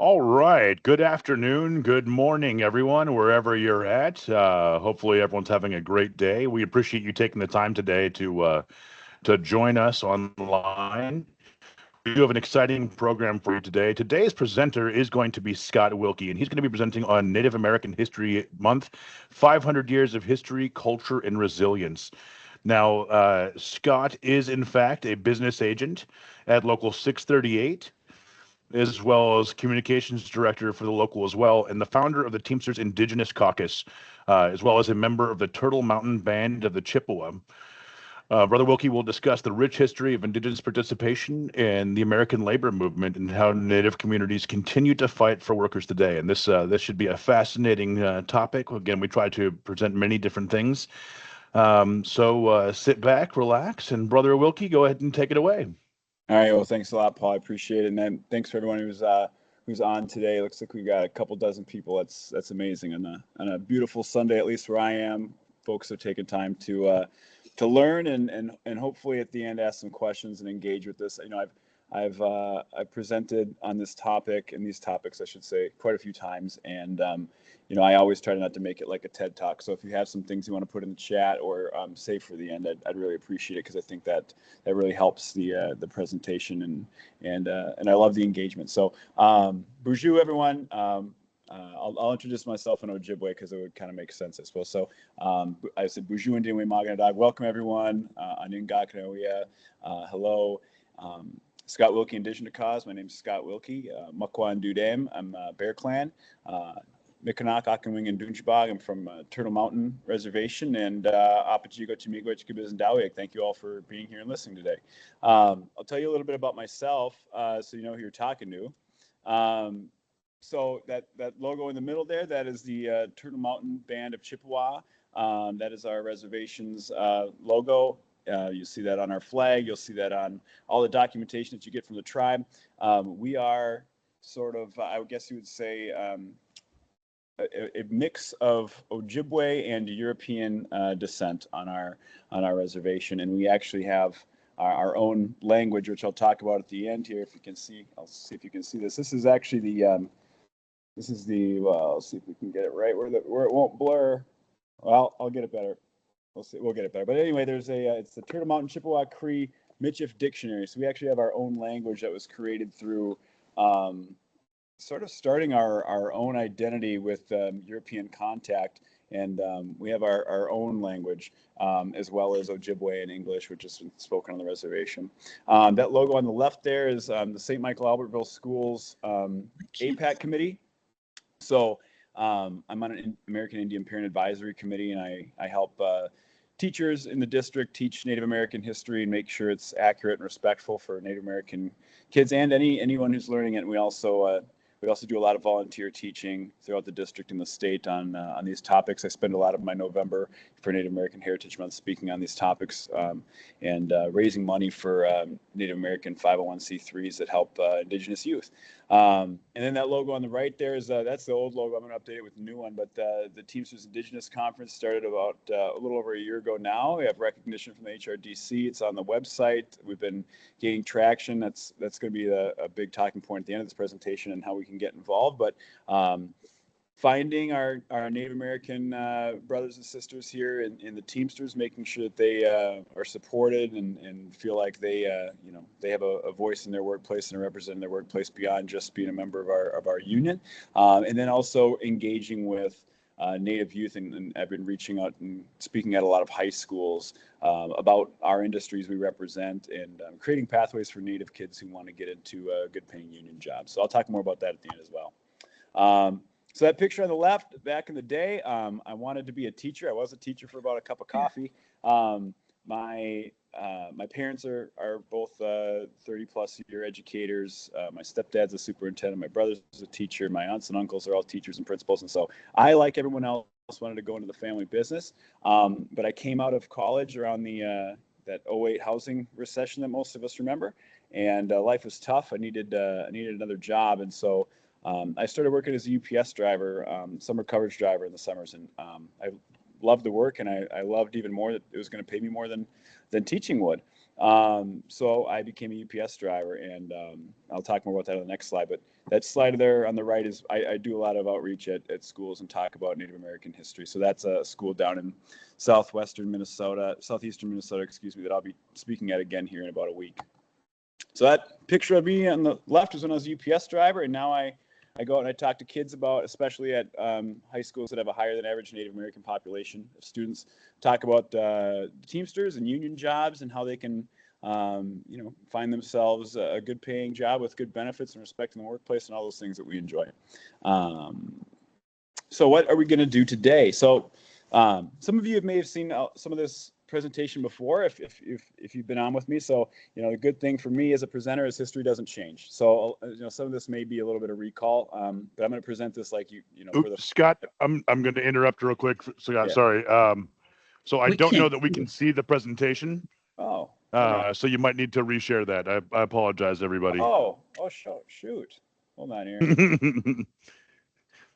All right. Good afternoon. Good morning, everyone, wherever you're at. Hopefully, everyone's having a great day. We appreciate you taking the time today to join us online. We do have an exciting program for you today. Today's presenter is going to be Scott Wilkie, and he's going to be presenting on Native American History Month, 500 Years of History, Culture, and Resilience. Now, Scott is, in fact, a business agent at Local 638, as well as communications director for the local as well, and the founder of the Teamsters Indigenous Caucus, as well as a member of the Turtle Mountain Band of the Chippewa. Brother Wilkie will discuss the rich history of Indigenous participation in the American labor movement and how Native communities continue to fight for workers today. And this should be a fascinating topic. Again, we try to present many different things. So sit back, relax, and Brother Wilkie, go ahead and take it away. All right. Well, thanks a lot, Paul. I appreciate it. And then thanks for everyone who's on today. Looks like we got a couple dozen people. That's amazing. On a beautiful Sunday, at least where I am, folks are taking time to learn and hopefully at the end ask some questions and engage with this. I've presented on this topic and these topics, I should say, quite a few times. And I always try not to make it like a TED Talk. So if you have some things you want to put in the chat or save for the end, I'd really appreciate it, because I think that really helps the presentation and I love the engagement. So bonjour, everyone. I'll introduce myself in Ojibwe because it would kind of make sense, I suppose. So I said bonjour and Dinwe Maganadai. Welcome, everyone. Aningakanoia. Hello. Scott Wilkie, Indigenous Cause. My name is Scott Wilkie. Mukwa and Dudam. I'm Bear Clan. Mikanak, Akanwing, and Dunjabog. I'm from Turtle Mountain Reservation, and Apachigo, Chimigo, Chikabis, and Dawiak. Thank you all for being here and listening today. I'll tell you a little bit about myself so you know who you're talking to. So that logo in the middle there, that is the Turtle Mountain Band of Chippewa. That is our reservation's logo. You'll see that on our flag. You'll see that on all the documentation that you get from the tribe. We are sort of, I guess you would say, a mix of Ojibwe and European descent on our reservation, and we actually have our own language, which I'll talk about at the end here. If you can see, I'll see if you can see this. This is actually the well, let's see if we can get it right where it won't blur. Well, I'll get it better. We'll get it better. But anyway, it's the Turtle Mountain Chippewa Cree Michif Dictionary. So we actually have our own language that was created through sort of starting our own identity with European contact. And we have our own language, as well as Ojibwe and English, which is spoken on the reservation. That logo on the left there is the St. Michael Albertville Schools APAC committee. So I'm on an American Indian Parent Advisory Committee, and I help teachers in the district teach Native American history and make sure it's accurate and respectful for Native American kids and anyone who's learning it. And we also do a lot of volunteer teaching throughout the district and the state on these topics. I spend a lot of my November for Native American Heritage Month speaking on these topics and raising money for Native American 501c3s that help Indigenous youth. And then that logo on the right there is that's the old logo. I'm going to update it with the new one. But the Teamsters Indigenous Conference started about a little over a year ago now. We have recognition from the HRDC. It's on the website. We've been gaining traction. That's going to be a big talking point at the end of this presentation and how we can get involved. But finding our Native American brothers and sisters here in the Teamsters, making sure that they are supported and feel like they have a voice in their workplace and are representing their workplace beyond just being a member of our union, and then also engaging with Native youth, and I've been reaching out and speaking at a lot of high schools about our industries we represent and creating pathways for Native kids who want to get into good paying union jobs. So I'll talk more about that at the end as well. So that picture on the left, back in the day, I wanted to be a teacher. I was a teacher for about a cup of coffee. My parents are both 30-plus year educators. My stepdad's a superintendent. My brother's a teacher. My aunts and uncles are all teachers and principals. And so I, like everyone else, wanted to go into the family business. But I came out of college around that 2008 housing recession that most of us remember. And life was tough. I needed another job. And so I started working as a UPS driver, summer coverage driver in the summers. And I loved the work, and I loved even more that it was going to pay me more than teaching would. So I became a UPS driver, and I'll talk more about that on the next slide. But that slide there on the right is I do a lot of outreach at schools and talk about Native American history. So that's a school down in southeastern Minnesota, excuse me, that I'll be speaking at again here in about a week. So that picture of me on the left is when I was a UPS driver, and now I go out and I talk to kids about, especially at high schools that have a higher than average Native American population of students, talk about Teamsters and union jobs and how they can, find themselves a good paying job with good benefits and respect in the workplace and all those things that we enjoy. So what are we going to do today? So some of you may have seen some of this presentation before if you've been on with me. So the good thing for me as a presenter is history doesn't change. So some of this may be a little bit of recall, but I'm going to present this like for the Scott. I'm going to interrupt real quick. Scott, yeah. Sorry. So I don't know that we can see the presentation. Oh. So you might need to reshare that. I apologize, everybody. Oh, shoot. Hold on here.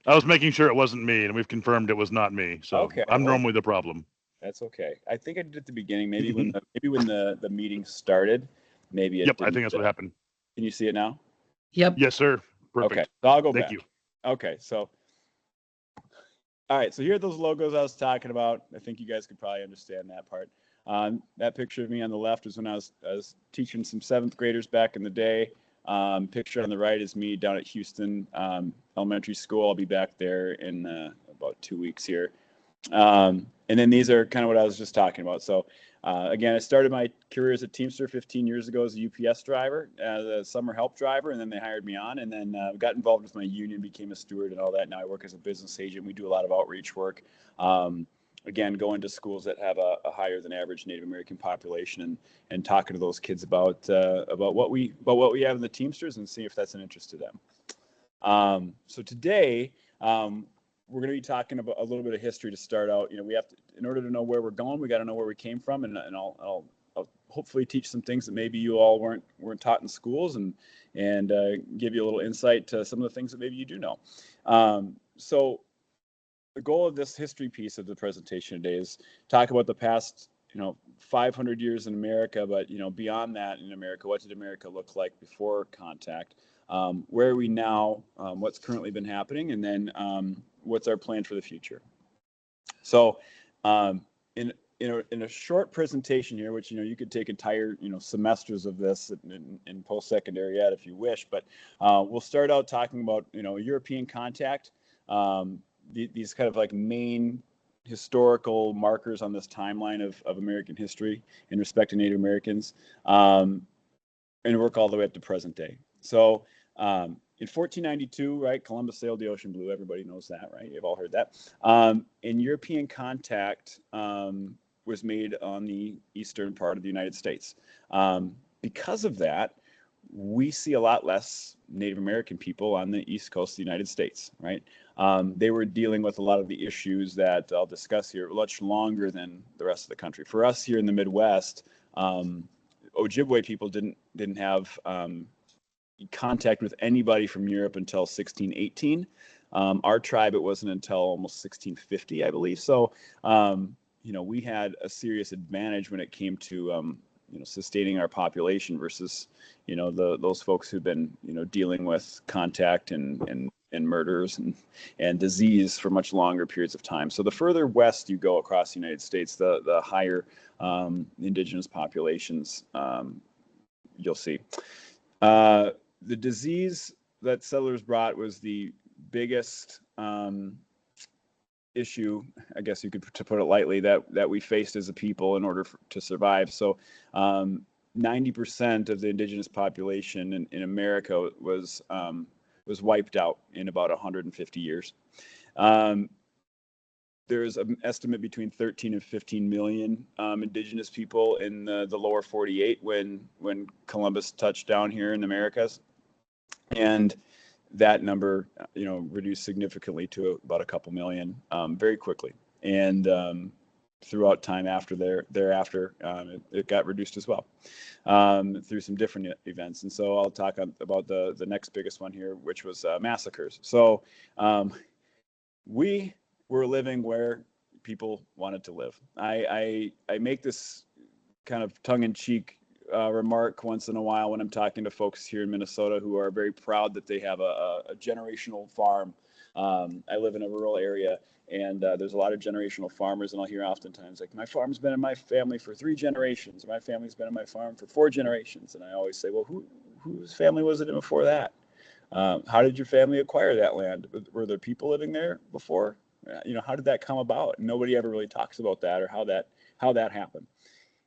I was making sure it wasn't me, and we've confirmed it was not me. So okay. I'm normally the problem. That's okay. I think I did at the beginning. Maybe when the meeting started, maybe it. Yep, I think that's what happened. Can you see it now? Yep. Yes, sir. Perfect. Okay, so I'll go back. Thank you. Okay, so all right. So here are those logos I was talking about. I think you guys could probably understand that part. That picture of me on the left is when I was teaching some 7th graders back in the day. Picture on the right is me down at Houston Elementary School. I'll be back there in about 2 weeks here. And then these are kind of what I was just talking about. So again, I started my career as a Teamster 15 years ago as a UPS driver, as a summer help driver, and then they hired me on, and then got involved with my union, became a steward and all that. Now I work as a business agent. We do a lot of outreach work. Again, going to schools that have a higher than average Native American population and talking to those kids about what we have in the Teamsters and see if that's an interest to them. So today, we're going to be talking about a little bit of history to start out. We have to, in order to know where we're going, we got to know where we came from, and I'll hopefully teach some things that maybe you all weren't taught in schools, and give you a little insight to some of the things that maybe you do know. So the goal of this history piece of the presentation today is talk about the past 500 years in America, but beyond that in America, what did America look like before contact? Where are we now? What's currently been happening, and then what's our plan for the future? So, in a short presentation here, which you could take entire semesters of this in post-secondary ed if you wish, but we'll start out talking about European contact, these kind of like main historical markers on this timeline of American history in respect to Native Americans, and work all the way up to present day. So in 1492, right, Columbus sailed the ocean blue. Everybody knows that, right? You've all heard that. And European contact was made on the eastern part of the United States. Because of that, we see a lot less Native American people on the east coast of the United States, right? They were dealing with a lot of the issues that I'll discuss here much longer than the rest of the country. For us here in the Midwest, Ojibwe people didn't have contact with anybody from Europe until 1618. Our tribe, it wasn't until almost 1650, I believe. So, we had a serious advantage when it came to, sustaining our population versus, those folks who've been, dealing with contact and murders and disease for much longer periods of time. So the further west you go across the United States, the higher indigenous populations you'll see. The disease that settlers brought was the biggest issue, I guess you could to put it lightly, that we faced as a people in order to survive. So 90% of the indigenous population in America was wiped out in about 150 years. There's an estimate between 13 and 15 million indigenous people in the lower 48 when Columbus touched down here in the Americas. And that number, reduced significantly to about a couple million very quickly. And throughout time thereafter, it got reduced as well through some different events. And so I'll talk about the next biggest one here, which was massacres. So we were living where people wanted to live. I make this kind of tongue-in-cheek remark once in a while when I'm talking to folks here in Minnesota who are very proud that they have a generational farm. I live in a rural area, and there's a lot of generational farmers, and I'll hear oftentimes like, my farm's been in my family for 3 generations, or my family's been in my farm for 4 generations. And I always say, well, whose family was it before that? How did your family acquire that land? Were there people living there before? How did that come about? Nobody ever really talks about that, or how that happened.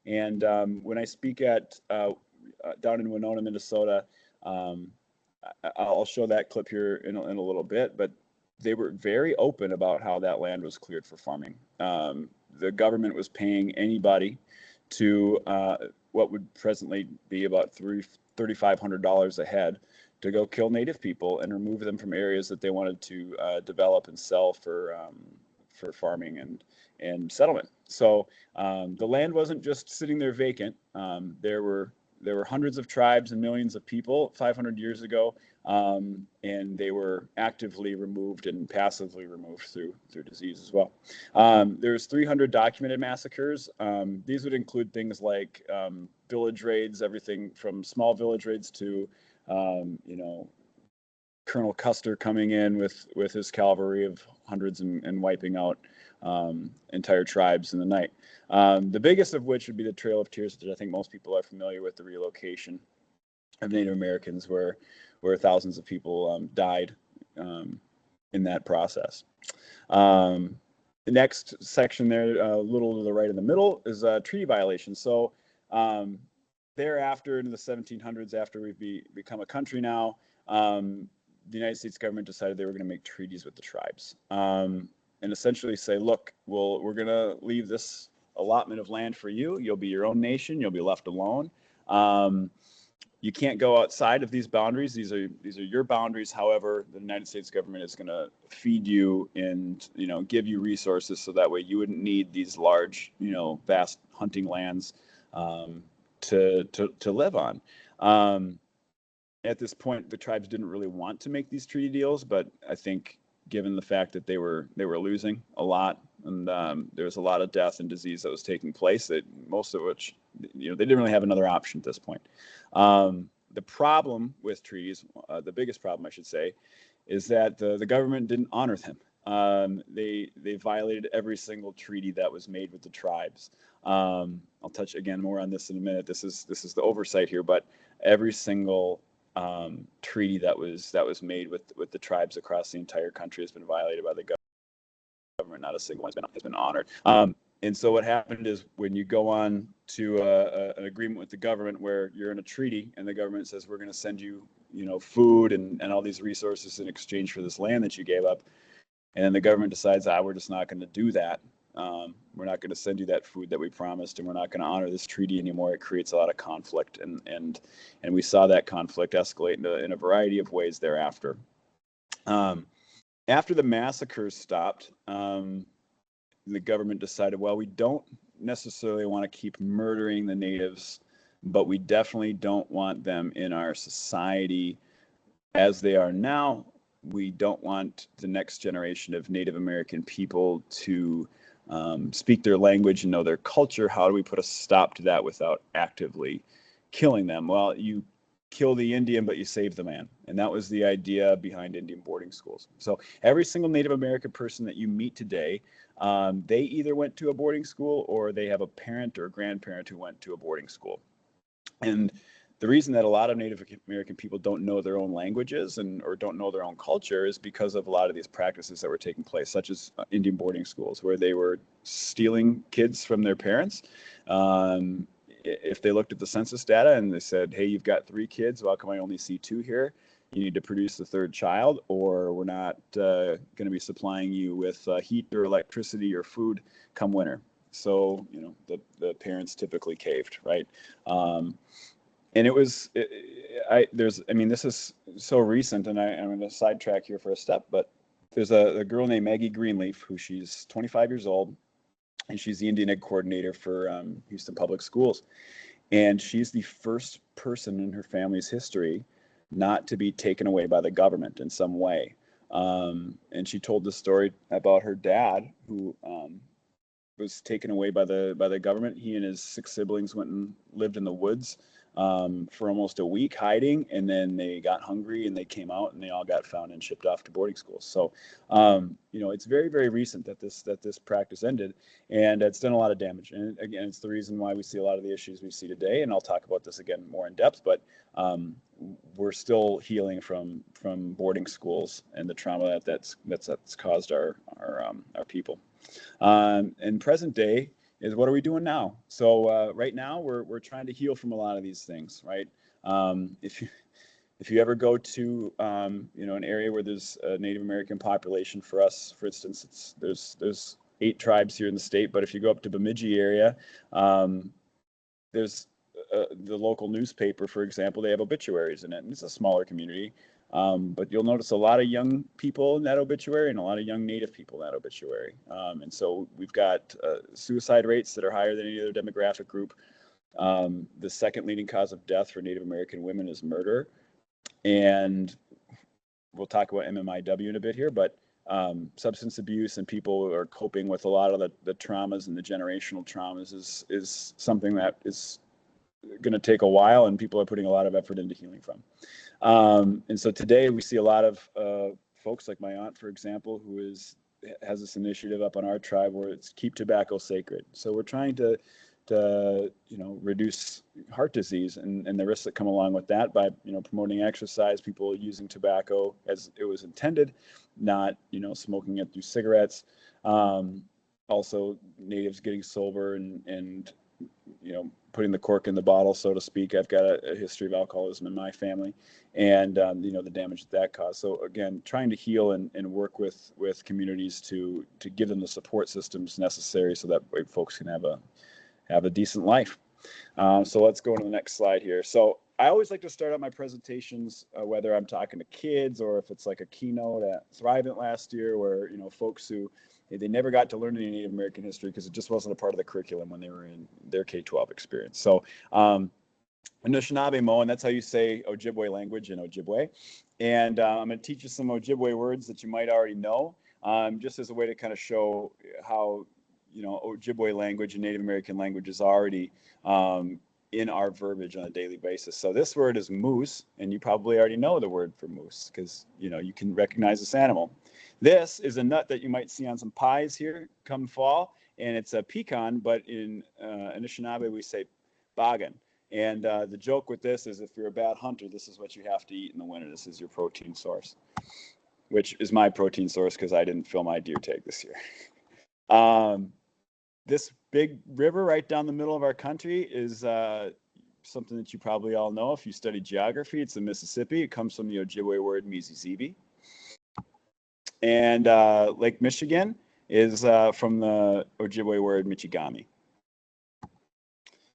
And when I speak at down in Winona, Minnesota, I'll show that clip here in a little bit, but they were very open about how that land was cleared for farming. The government was paying anybody to what would presently be about $3,500 a head to go kill native people and remove them from areas that they wanted to develop and sell for farming and settlement. So the land wasn't just sitting there vacant. There were hundreds of tribes and millions of people 500 years ago, and they were actively removed and passively removed through disease as well. There's 300 documented massacres. These would include things like village raids, everything from small village raids to Colonel Custer coming in with his cavalry of hundreds and wiping out entire tribes in the night. The biggest of which would be the Trail of Tears, which I think most people are familiar with, the relocation of Native Americans, where thousands of people died in that process. The next section there, a little to the right in the middle, is treaty violations. So thereafter, into the 1700s, after we've become a country now, the United States government decided they were going to make treaties with the tribes, and essentially say, look, we're going to leave this allotment of land for you. You'll be your own nation. You'll be left alone. You can't go outside of these boundaries. These are your boundaries. However, the United States government is going to feed you and give you resources, so that way you wouldn't need these large, vast hunting lands to live on. At this point, the tribes didn't really want to make these treaty deals, but I think given the fact that they were losing a lot, and there was a lot of death and disease that was taking place, that most of which they didn't really have another option at this point. The problem with treaties, the biggest problem I should say, is that the government didn't honor them. They violated every single treaty that was made with the tribes. I'll touch again more on this in a minute. This is the oversight here, but every single treaty that was made with the tribes across the entire country has been violated by the government. Not a single one has been honored. And so what happened is, when you go on to an agreement with the government where you're in a treaty and the government says, we're going to send you, food and all these resources in exchange for this land that you gave up, and then the government decides, we're just not going to do that. We're not going to send you that food that we promised, and we're not going to honor this treaty anymore. It creates a lot of conflict, and we saw that conflict escalate in a variety of ways thereafter. After the massacres stopped, the government decided, well, we don't necessarily want to keep murdering the natives, but we definitely don't want them in our society as they are now. We don't want the next generation of Native American people to speak their language and know their culture. How do we put a stop to that without actively killing them? Well, you kill the Indian, but you save the man. And that was the idea behind Indian boarding schools. So every single Native American person that you meet today, they either went to a boarding school, or they have a parent or a grandparent who went to a boarding school. And the reason that a lot of Native American people don't know their own languages or don't know their own culture is because of a lot of these practices that were taking place, such as Indian boarding schools, where they were stealing kids from their parents. If they looked at the census data and they said, hey, you've got 3 kids, well, how come I only see 2 here? You need to produce the 3rd child, or we're not going to be supplying you with heat or electricity or food come winter. So, the parents typically caved, right? And it was, this is so recent, and I'm going to sidetrack here for a step, but there's a girl named Maggie Greenleaf, who she's 25 years old, and she's the Indian Ed coordinator for Houston Public Schools. And she's the first person in her family's history not to be taken away by the government in some way. And she told the story about her dad, who was taken away by the government. He and his 6 siblings went and lived in the woods for almost a week hiding, and then they got hungry and they came out and they all got found and shipped off to boarding schools. So it's very, very recent that this practice ended, and it's done a lot of damage. And again, it's the reason why we see a lot of the issues we see today, and I'll talk about this again more in depth, but we're still healing from boarding schools and the trauma that's caused our people. In present day is, what are we doing now? So right now we're trying to heal from a lot of these things, right? If you ever go to an area where there's a Native American population, for us, for instance, there's 8 tribes here in the state, but if you go up to Bemidji area, there's the local newspaper, for example, they have obituaries in it, and it's a smaller community. But you'll notice a lot of young people in that obituary and a lot of young Native people in that obituary. And so we've got suicide rates that are higher than any other demographic group. The second leading cause of death for Native American women is murder. And we'll talk about MMIW in a bit here, but substance abuse and people are coping with a lot of the traumas and the generational traumas is something that is going to take a while, and people are putting a lot of effort into healing from. And so today we see a lot of folks like my aunt, for example, who has this initiative up on our tribe where it's Keep Tobacco Sacred. So we're trying to reduce heart disease and the risks that come along with that by promoting exercise, people using tobacco as it was intended, not smoking it through cigarettes. Also, Natives getting sober and putting the cork in the bottle, so to speak. I've got a history of alcoholism in my family, and the damage that caused. So again, trying to heal and work with communities to give them the support systems necessary so that folks can have a decent life. So let's go to the next slide here. So I always like to start out my presentations, whether I'm talking to kids or if it's like a keynote at Thrivent last year, where folks who they never got to learn any Native American history because it just wasn't a part of the curriculum when they were in their K-12 experience. So Anishinaabe Mo, and that's how you say Ojibwe language in Ojibwe. And I'm going to teach you some Ojibwe words that you might already know, just as a way to kind of show how Ojibwe language and Native American language is already in our verbiage on a daily basis. So this word is moose, and you probably already know the word for moose because you can recognize this animal. This is a nut that you might see on some pies here come fall, and it's a pecan, but in Anishinaabe we say bagan. And the joke with this is, if you're a bad hunter, this is what you have to eat in the winter. This is your protein source, which is my protein source because I didn't fill my deer tag this year. This big river right down the middle of our country is something that you probably all know if you study geography. It's the Mississippi. It comes from the Ojibwe word Mississippi. And Lake Michigan is from the Ojibwe word Michigami.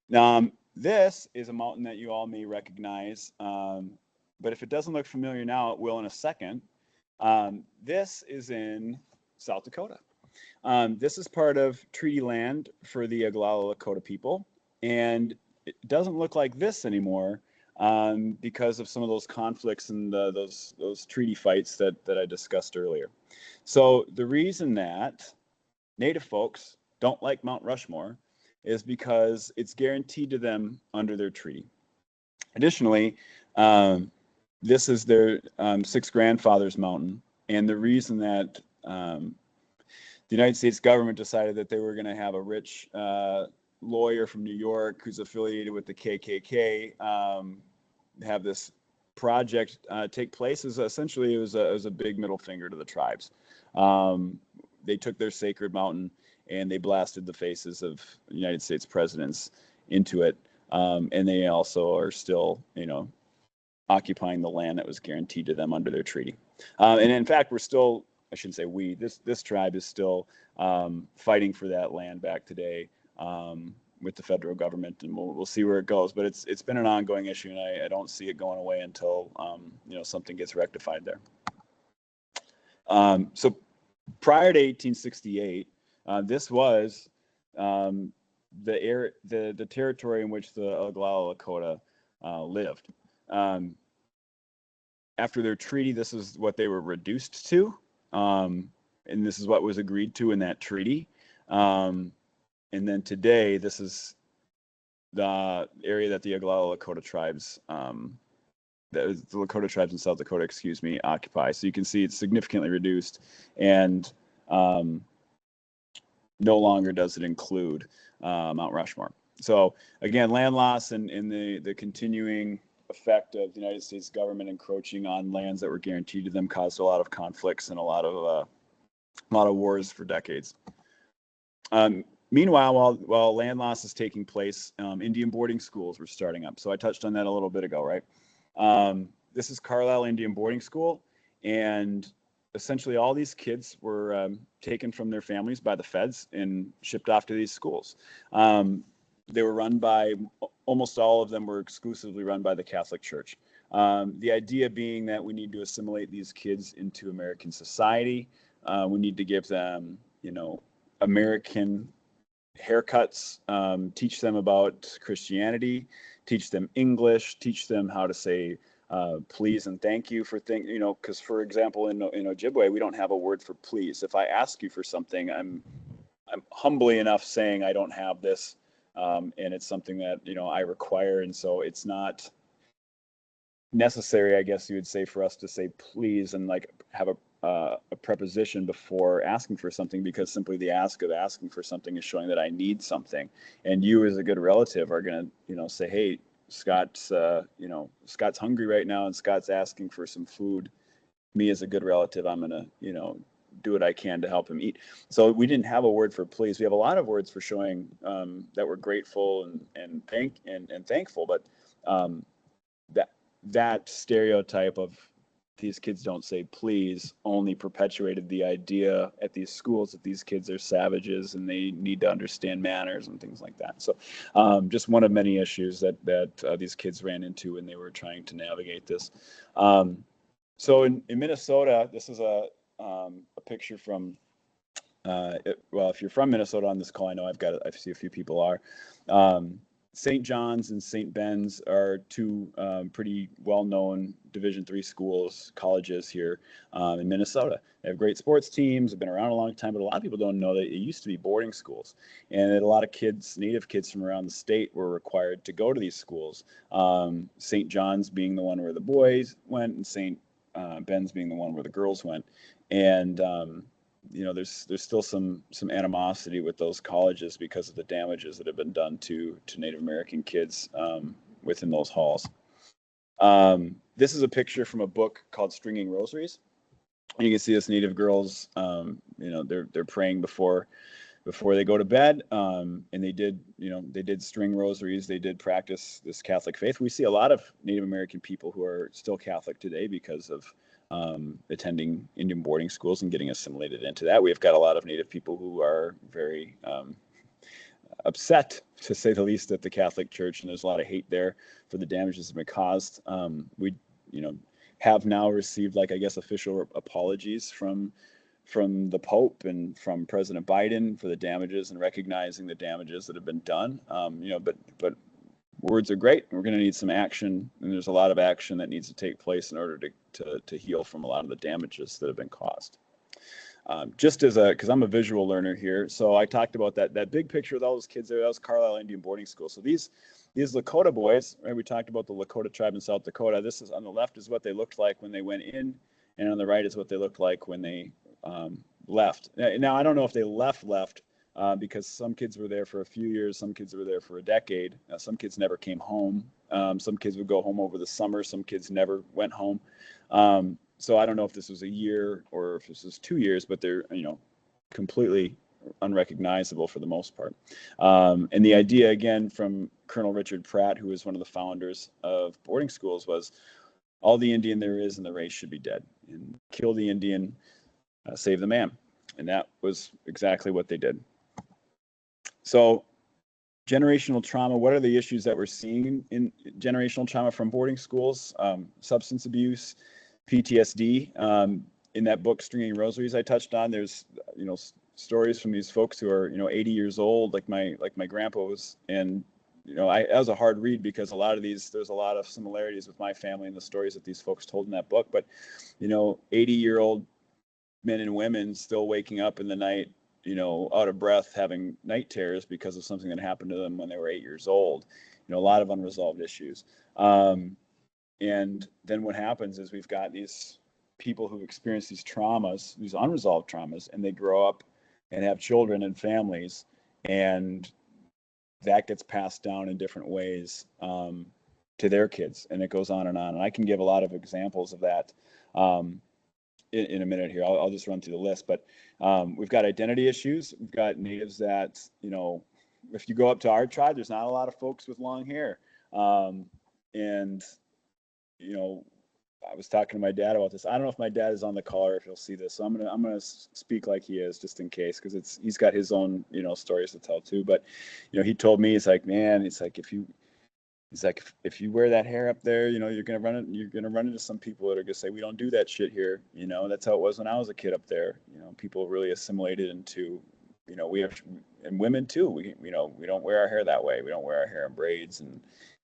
Now, this is a mountain that you all may recognize, but if it doesn't look familiar now, it will in a second. This is in South Dakota. This is part of treaty land for the Oglala Lakota people, and it doesn't look like this anymore because of some of those conflicts and those treaty fights that I discussed earlier. So the reason that Native folks don't like Mount Rushmore is because it's guaranteed to them under their treaty. Additionally, this is their 6 grandfathers mountain, and the reason that the United States government decided that they were going to have a rich lawyer from New York who's affiliated with the KKK have this project take place is essentially it was a big middle finger to the tribes. They took their sacred mountain and they blasted the faces of United States presidents into it, and they also are still occupying the land that was guaranteed to them under their treaty. And in fact, we're still, I shouldn't say we, this tribe is still fighting for that land back today with the federal government, and we'll see where it goes. But it's been an ongoing issue, and I don't see it going away until something gets rectified there. So prior to 1868, this was the territory in which the Oglala Lakota lived. After their treaty, this is what they were reduced to, and this is what was agreed to in that treaty. And then today, this is the area that the Oglala Lakota tribes, the Lakota tribes in South Dakota, occupy. So you can see it's significantly reduced, and no longer does it include Mount Rushmore. So again, land loss and the continuing effect of the United States government encroaching on lands that were guaranteed to them caused a lot of conflicts and a lot of wars for decades. Meanwhile, while land loss is taking place, Indian boarding schools were starting up. So I touched on that a little bit ago, right? This is Carlisle Indian Boarding School, and essentially all these kids were taken from their families by the feds and shipped off to these schools. They were run by, almost all of them were exclusively run by the Catholic Church. The idea being that we need to assimilate these kids into American society. We need to give them, American haircuts, teach them about Christianity, teach them English, teach them how to say please and thank you for things, because for example, in Ojibwe, we don't have a word for please. If I ask you for something, I'm humbly enough saying I don't have this, and it's something that, I require. And so it's not necessary, I guess you would say, for us to say please and like have a preposition before asking for something, because simply the ask of asking for something is showing that I need something. And you as a good relative are going to, say, hey, Scott's hungry right now and Scott's asking for some food. Me as a good relative, I'm going to, do what I can to help him eat. So we didn't have a word for please. We have a lot of words for showing that we're grateful and thankful, but that stereotype of these kids don't say please only perpetuated the idea at these schools that these kids are savages and they need to understand manners and things like that. So just one of many issues that these kids ran into when they were trying to navigate this. So in Minnesota, this is a picture from, if you're from Minnesota on this call, I know I see a few people are. St. John's and St. Ben's are two pretty well-known Division III schools, colleges here in Minnesota. They have great sports teams, have been around a long time, but a lot of people don't know that it used to be boarding schools. And that a lot of kids, Native kids from around the state, were required to go to these schools. St. John's being the one where the boys went, and St. Ben's being the one where the girls went. And there's still some animosity with those colleges because of the damages that have been done to Native American kids within those halls. This is a picture from a book called Stringing Rosaries. And you can see this Native girls, they're praying before they go to bed, and they did string rosaries. They did practice this Catholic faith. We see a lot of Native American people who are still Catholic today because of attending Indian boarding schools and getting assimilated into that. We've got a lot of Native people who are very upset, to say the least, at the Catholic Church, and there's a lot of hate there for the damages that have been caused. We, have now received, official apologies from the Pope and from President Biden for the damages and recognizing the damages that have been done. But words are great. We're going to need some action, and there's a lot of action that needs to take place in order to heal from a lot of the damages that have been caused. Because I'm a visual learner here, so I talked about that big picture with all those kids there. That was Carlisle Indian Boarding School. So these Lakota boys, right? We talked about the Lakota tribe in South Dakota. This is on the left is what they looked like when they went in, and on the right is what they looked like when they left. Now I don't know if they left. Because some kids were there for a few years, some kids were there for a decade, some kids never came home, some kids would go home over the summer, some kids never went home. So I don't know if this was a year or if this was 2 years, but they're completely unrecognizable for the most part. And the idea, again, from Colonel Richard Pratt, who was one of the founders of boarding schools, was all the Indian there is in the race should be dead, and kill the Indian, save the man. And that was exactly what they did. So generational trauma, what are the issues that we're seeing in generational trauma from boarding schools? Substance abuse, PTSD. In that book, Stringing Rosaries, I touched on, there's, stories from these folks who are, 80 years old, like my grandpa was. And, that was a hard read because there's a lot of similarities with my family and the stories that these folks told in that book. But, 80-year-old men and women still waking up in the night out of breath, having night terrors because of something that happened to them when they were 8 years old. A lot of unresolved issues. And then what happens is we've got these people who've experienced these traumas, these unresolved traumas, and they grow up and have children and families, and that gets passed down in different ways to their kids, and it goes on. And I can give a lot of examples of that in a minute here. I'll just run through the list, but we've got identity issues. We've got natives that, if you go up to our tribe, there's not a lot of folks with long hair. And I was talking to my dad about this. I don't know if my dad is on the call or if he'll see this, so I'm gonna speak like he is, just in case, because he's got his own stories to tell too. But he told me, he's like, man, it's like if you wear that hair up there, you're gonna run into some people that are gonna say, we don't do that shit here. That's how it was when I was a kid up there. People really assimilated into, we have, and women too. We don't wear our hair that way. We don't wear our hair in braids and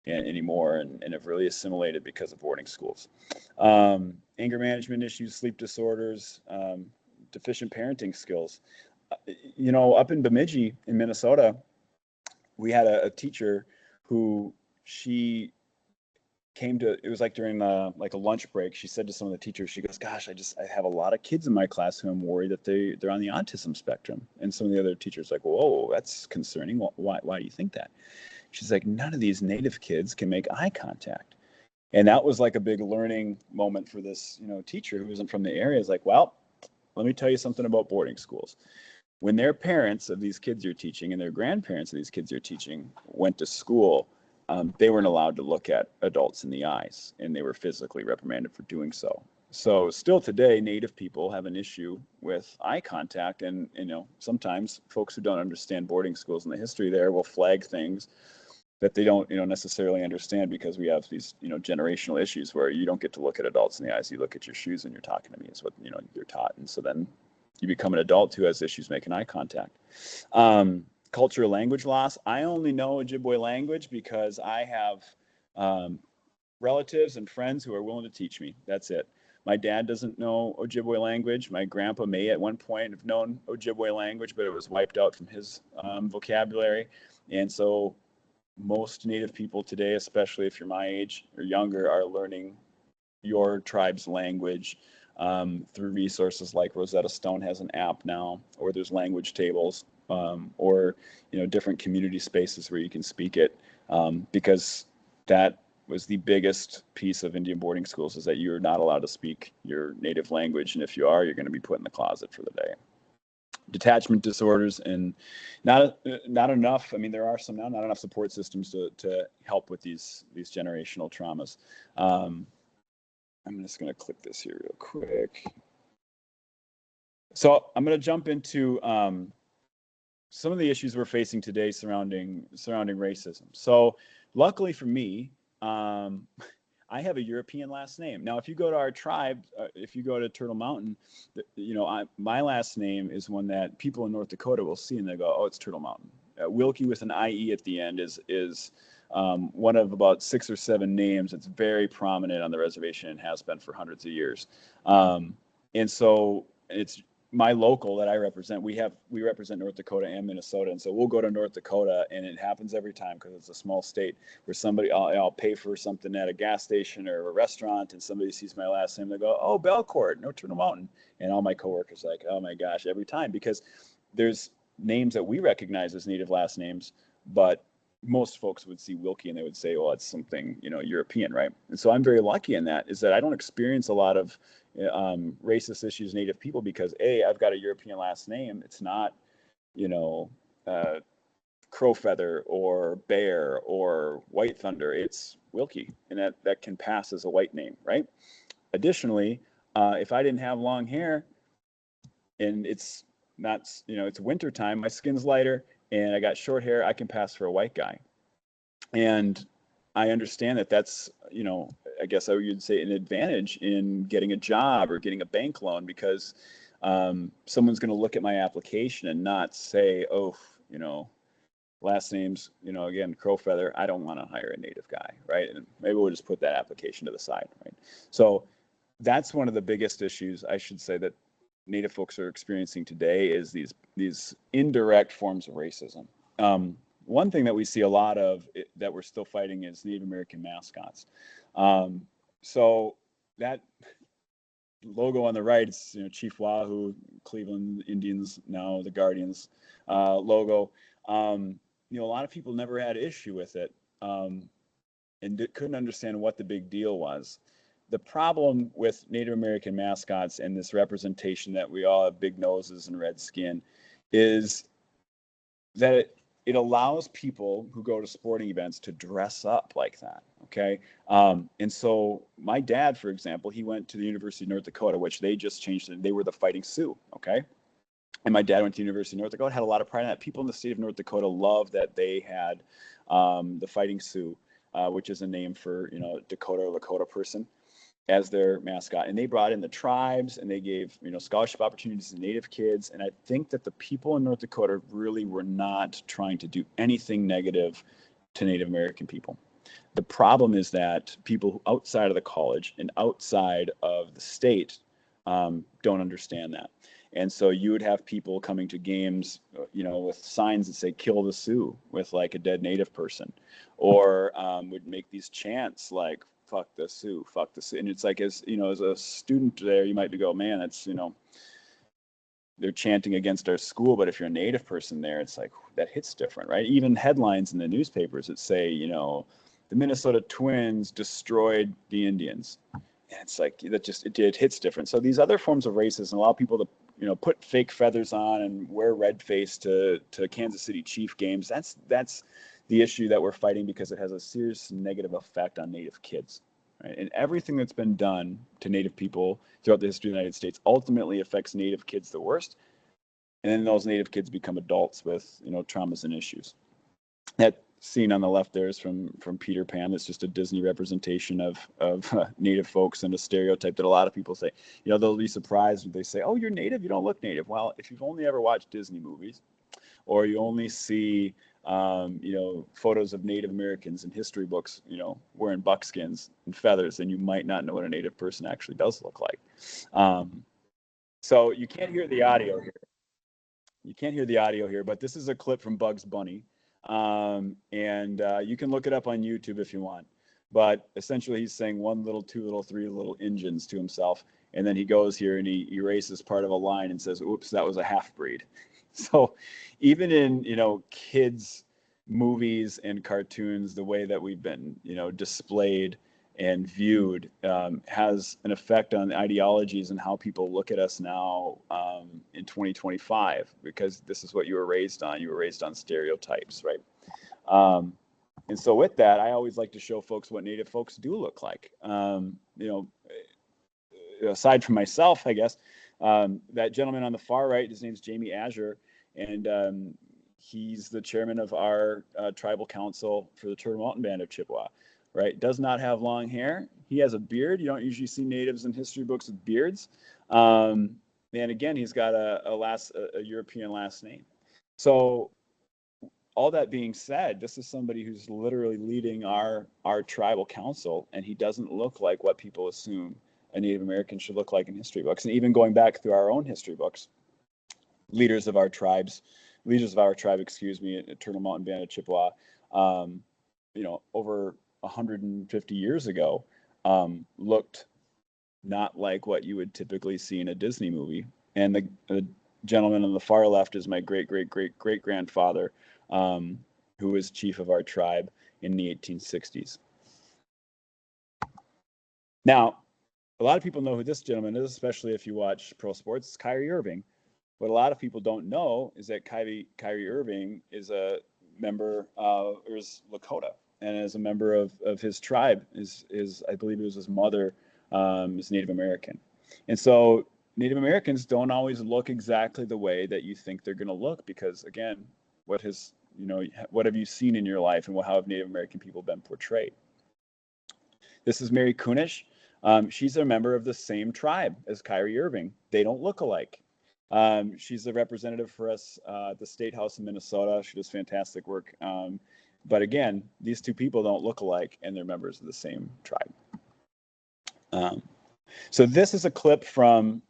anymore, and have really assimilated because of boarding schools. Anger management issues, sleep disorders, deficient parenting skills. Up in Bemidji in Minnesota, we had a teacher who, she came to, it was like during like a lunch break, she said to some of the teachers, she goes, gosh, I have a lot of kids in my class who I'm worried that they're on the autism spectrum. And some of the other teachers like, whoa, that's concerning. Why do you think that? She's like, none of these native kids can make eye contact. And that was like a big learning moment for this, teacher who wasn't from the area. Is like, well, let me tell you something about boarding schools. When their parents of these kids you're teaching and their grandparents of these kids you're teaching went to school, they weren't allowed to look at adults in the eyes, and they were physically reprimanded for doing so. So still today, Native people have an issue with eye contact. And, sometimes folks who don't understand boarding schools and the history there will flag things that they don't, necessarily understand, because we have these, generational issues where you don't get to look at adults in the eyes. You look at your shoes and you're talking to me, is what, you're taught. And so then you become an adult who has issues making eye contact. Cultural language loss. I only know Ojibwe language because I have relatives and friends who are willing to teach me. That's it. My dad doesn't know Ojibwe language. My grandpa may at one point have known Ojibwe language, but it was wiped out from his vocabulary. And so most Native people today, especially if you're my age or younger, are learning your tribe's language through resources like Rosetta Stone has an app now, or there's language tables, or different community spaces where you can speak it, because that was the biggest piece of Indian boarding schools, is that you're not allowed to speak your native language, and if you are, you're going to be put in the closet for the day. Detachment disorders, and not enough. I mean, there are some now, not enough support systems to help with these generational traumas. I'm just going to click this here real quick. So I'm going to jump into some of the issues we're facing today surrounding racism. So luckily for me, I have a European last name. Now, if you go to our tribe, if you go to Turtle Mountain, my last name is one that people in North Dakota will see and they go, oh, it's Turtle Mountain. Wilkie with an IE at the end is one of about 6 or 7 names that's very prominent on the reservation and has been for hundreds of years. And so it's my local that I represent. We represent North Dakota and Minnesota, and so we'll go to North Dakota, and it happens every time because it's a small state, where I'll pay for something at a gas station or a restaurant, and somebody sees my last name, they go, oh, Belcourt, no, Turtle Mountain, and all my coworkers are like, oh my gosh, every time, because there's names that we recognize as Native last names, but most folks would see Wilkie and they would say, well, it's something, European, right? And so I'm very lucky in that, is that I don't experience a lot of racist issues, Native people, because I've got a European last name. It's not, Crowfeather or Bear or White Thunder. It's Wilkie, and that can pass as a white name, right? Additionally, if I didn't have long hair and it's not, it's winter time, my skin's lighter and I got short hair, I can pass for a white guy. And I understand that that's, I guess I would say an advantage in getting a job or getting a bank loan, because someone's going to look at my application and not say, oh, last name's, again, Crowfeather, I don't want to hire a Native guy, right? And maybe we'll just put that application to the side, right? So that's one of the biggest issues, I should say, that Native folks are experiencing today is these indirect forms of racism. One thing that we see a lot of that we're still fighting is Native American mascots. So that logo on the right, it's Chief Wahoo, Cleveland Indians, now the Guardians logo. A lot of people never had issue with it and couldn't understand what the big deal was. The problem with Native American mascots and this representation that we all have big noses and red skin is that it allows people who go to sporting events to dress up like that. Okay. And so my dad, for example, he went to the University of North Dakota, which they just changed it. They were the Fighting Sioux. Okay. And my dad went to the University of North Dakota, had a lot of pride in that. People in the state of North Dakota loved that they had the Fighting Sioux, which is a name for, Dakota or Lakota person, as their mascot. And they brought in the tribes and they gave, scholarship opportunities to Native kids. And I think that the people in North Dakota really were not trying to do anything negative to Native American people. The problem is that people outside of the college and outside of the state don't understand that. And so you would have people coming to games, with signs that say "Kill the Sioux" with like a dead Native person, or would make these chants like "Fuck the Sioux, fuck the Sioux." And it's like, as a student there, you might go, "Man, that's they're chanting against our school." But if you're a Native person there, it's like that hits different, right? Even headlines in the newspapers that say, the Minnesota Twins destroyed the Indians. And it's like that it hits different. So these other forms of racism allow people to put fake feathers on and wear red face to Kansas City Chief games. That's the issue that we're fighting, because it has a serious negative effect on Native kids, right? And everything that's been done to Native people throughout the history of the United States ultimately affects Native kids the worst. And then those Native kids become adults with traumas and issues. That scene on the left there is from Peter Pan. It's just a Disney representation of Native folks, and a stereotype that a lot of people say, they'll be surprised when they say, "Oh, you're Native? You don't look Native." Well, if you've only ever watched Disney movies, or you only see, photos of Native Americans in history books, wearing buckskins and feathers, then you might not know what a Native person actually does look like. So you can't hear the audio here. But this is a clip from Bugs Bunny. And you can look it up on YouTube if you want. But essentially, he's saying 1 little, 2 little, 3 little engines to himself. And then he goes here and he erases part of a line and says, "Oops, that was a half breed." So even in, kids' movies and cartoons, the way that we've been, displayed and viewed has an effect on ideologies and how people look at us now in 2025, because this is what you were raised on. You were raised on stereotypes, right? And so with that, I always like to show folks what Native folks do look like. Aside from myself, I guess, that gentleman on the far right, his name's Jamie Azure, and he's the chairman of our tribal council for the Turtle Mountain Band of Chippewa. Right, does not have long hair. He has a beard. You don't usually see Natives in history books with beards. And again, he's got a European last name. So all that being said, this is somebody who's literally leading our tribal council, and he doesn't look like what people assume a Native American should look like in history books. And even going back through our own history books, leaders of our tribe, at Turtle Mountain Band of Chippewa, over 150 years ago, looked not like what you would typically see in a Disney movie. And the gentleman on the far left is my great-great-great-great-grandfather, who was chief of our tribe in the 1860s. Now, a lot of people know who this gentleman is, especially if you watch pro sports. It's Kyrie Irving. What a lot of people don't know is that Kyrie Irving is a member or is Lakota. And as a member of his tribe, is I believe it was his mother is Native American. And so Native Americans don't always look exactly the way that you think they're going to look, because again, what have you seen in your life, and how have Native American people been portrayed? This is Mary Kunish. She's a member of the same tribe as Kyrie Irving. They don't look alike. She's a representative for us at the State House in Minnesota. She does fantastic work. But again, these two people don't look alike, and they're members of the same tribe. So this is a clip from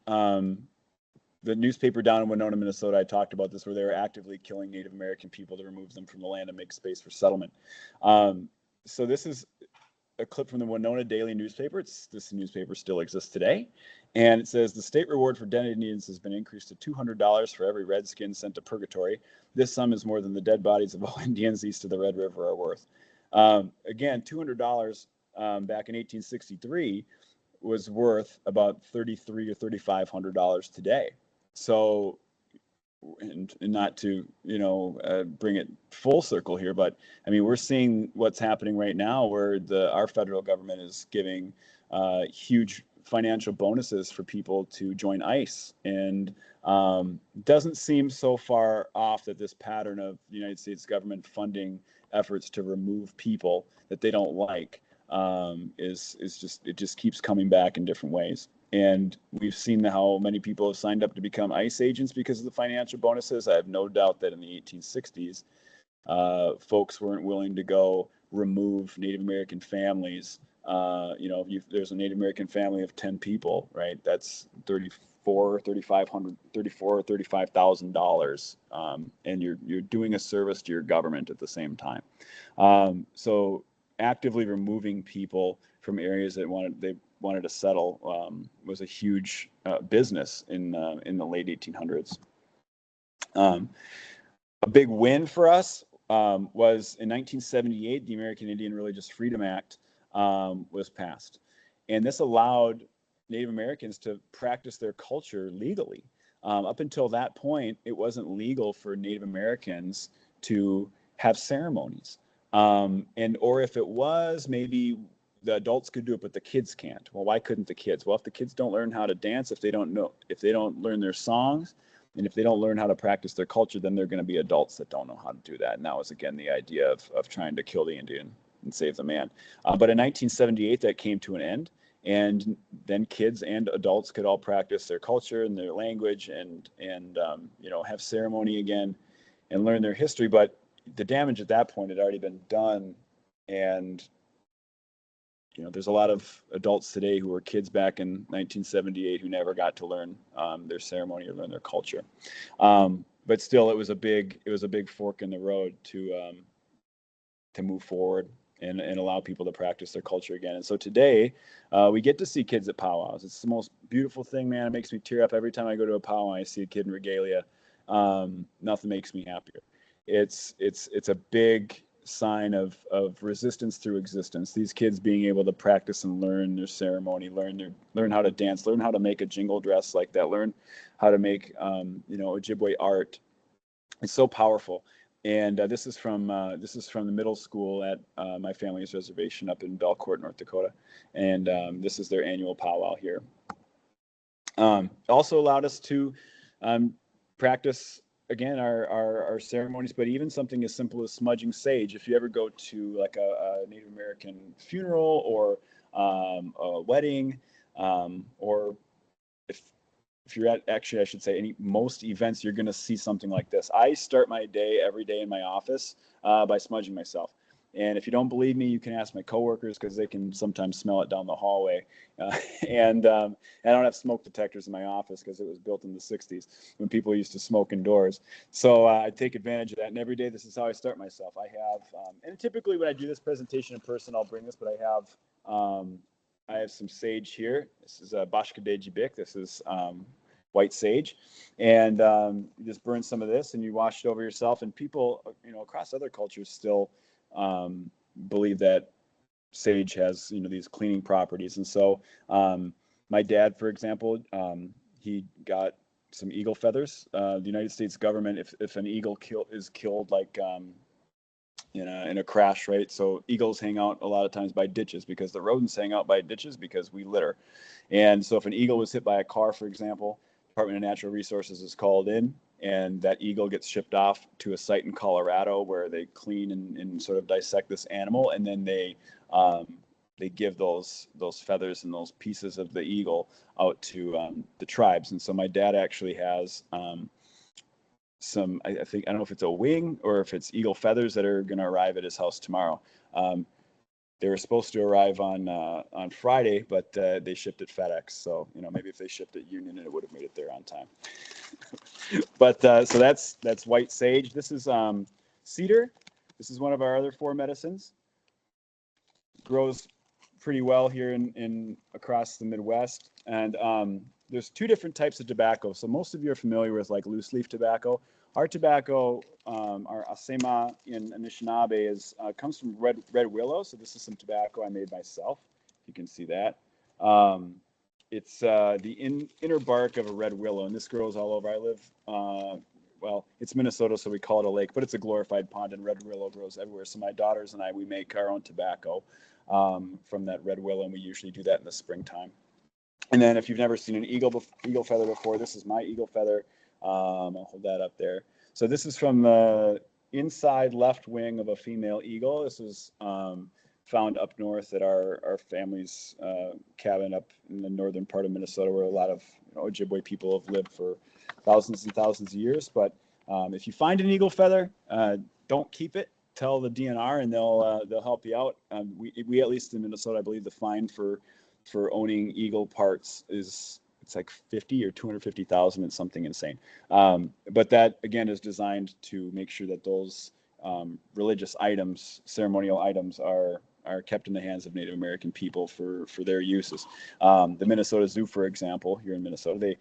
the newspaper down in Winona, Minnesota, I talked about this, where they were actively killing Native American people to remove them from the land and make space for settlement. So this is a clip from the Winona Daily newspaper. This newspaper still exists today. And it says, the state reward for dead Indians has been increased to $200 for every redskin sent to purgatory. This sum is more than the dead bodies of all Indians east of the Red River are worth. Again, $200 back in 1863 was worth about $3,300 or $3,500 today. So, and not to, bring it full circle here, but I mean, we're seeing what's happening right now, where our federal government is giving huge financial bonuses for people to join ICE, and doesn't seem so far off that this pattern of the United States government funding efforts to remove people that they don't like it just keeps coming back in different ways. And we've seen how many people have signed up to become ICE agents because of the financial bonuses. I have no doubt that in the 1860s, folks weren't willing to go remove Native American families. If there's a Native American family of 10 people, right? That's $35,000, and you're doing a service to your government at the same time. So actively removing people from areas that they wanted to settle was a huge business in the late 1800s. A big win for us was in 1978, the American Indian Religious Freedom Act was passed. And this allowed Native Americans to practice their culture legally. Up until that point, it wasn't legal for Native Americans to have ceremonies. Or if it was, maybe the adults could do it, but the kids can't. Well, why couldn't the kids? Well, if the kids don't learn how to dance, if they don't learn their songs, and if they don't learn how to practice their culture, then they're going to be adults that don't know how to do that. And that was, again, the idea of trying to kill the Indian and save the man. But in 1978, that came to an end. And then kids and adults could all practice their culture and their language and have ceremony again and learn their history. But the damage at that point had already been done. And there's a lot of adults today who were kids back in 1978 who never got to learn their ceremony or learn their culture. But still, it was a big fork in the road to move forward and allow people to practice their culture again. And so today, we get to see kids at powwows. It's the most beautiful thing, man. It makes me tear up every time I go to a powwow. I see a kid in regalia. Nothing makes me happier. It's a big sign of resistance through existence. These kids being able to practice and learn their ceremony, learn how to dance, learn how to make a jingle dress like that, learn how to make Ojibwe art. It's so powerful. And this is from the middle school at my family's reservation up in Belcourt, North Dakota, and this is their annual powwow here. Also allowed us to practice again our ceremonies, but even something as simple as smudging sage. If you ever go to like a Native American funeral or a wedding, or if you're at, actually I should say, most events, you're going to see something like this. I start my day every day in my office by smudging myself. And if you don't believe me, you can ask my coworkers, because they can sometimes smell it down the hallway. And I don't have smoke detectors in my office because it was built in the 60s when people used to smoke indoors. So I take advantage of that. And every day, this is how I start myself. I have, and typically when I do this presentation in person, I'll bring this, but I have some sage here. This is Bashkadeji Bik. This is white sage. And you just burn some of this and you wash it over yourself. And people, across other cultures still believe that sage has these cleaning properties. And so my dad, for example, he got some eagle feathers. The United States government, if an eagle is killed like in a crash, right? So eagles hang out a lot of times by ditches, because the rodents hang out by ditches because we litter. And so if an eagle was hit by a car, for example, Department of Natural Resources is called in, and that eagle gets shipped off to a site in Colorado where they clean and sort of dissect this animal, and then they give those feathers and those pieces of the eagle out to the tribes. And so my dad actually has some, I don't know if it's a wing or if it's eagle feathers that are going to arrive at his house tomorrow. they were supposed to arrive on Friday, but they shipped it FedEx. So maybe if they shipped it Union, it would have made it there on time. But so that's white sage. This is cedar. This is one of our other 4 medicines. Grows pretty well here in across the Midwest. And there's 2 different types of tobacco. So most of you are familiar with like loose leaf tobacco. Our tobacco, our Asema in Anishinaabe, comes from red willow. So this is some tobacco I made myself. You can see that. It's the inner bark of a red willow, and this grows all over. I live, well, it's Minnesota, so we call it a lake, but it's a glorified pond, and red willow grows everywhere. So my daughters and I, we make our own tobacco from that red willow, and we usually do that in the springtime. And then if you've never seen an eagle feather before, this is my eagle feather. I'll hold that up there. So this is from the inside left wing of a female eagle. This is found up north at our family's cabin up in the northern part of Minnesota, where a lot of Ojibwe people have lived for thousands and thousands of years. But if you find an eagle feather, don't keep it. Tell the DNR, and they'll help you out. We at least in Minnesota, I believe the fine for owning eagle parts it's like 50 or 250,000. It's something insane. But that again is designed to make sure that those religious items, ceremonial items, are kept in the hands of Native American people for their uses. The Minnesota Zoo, for example, here in Minnesota,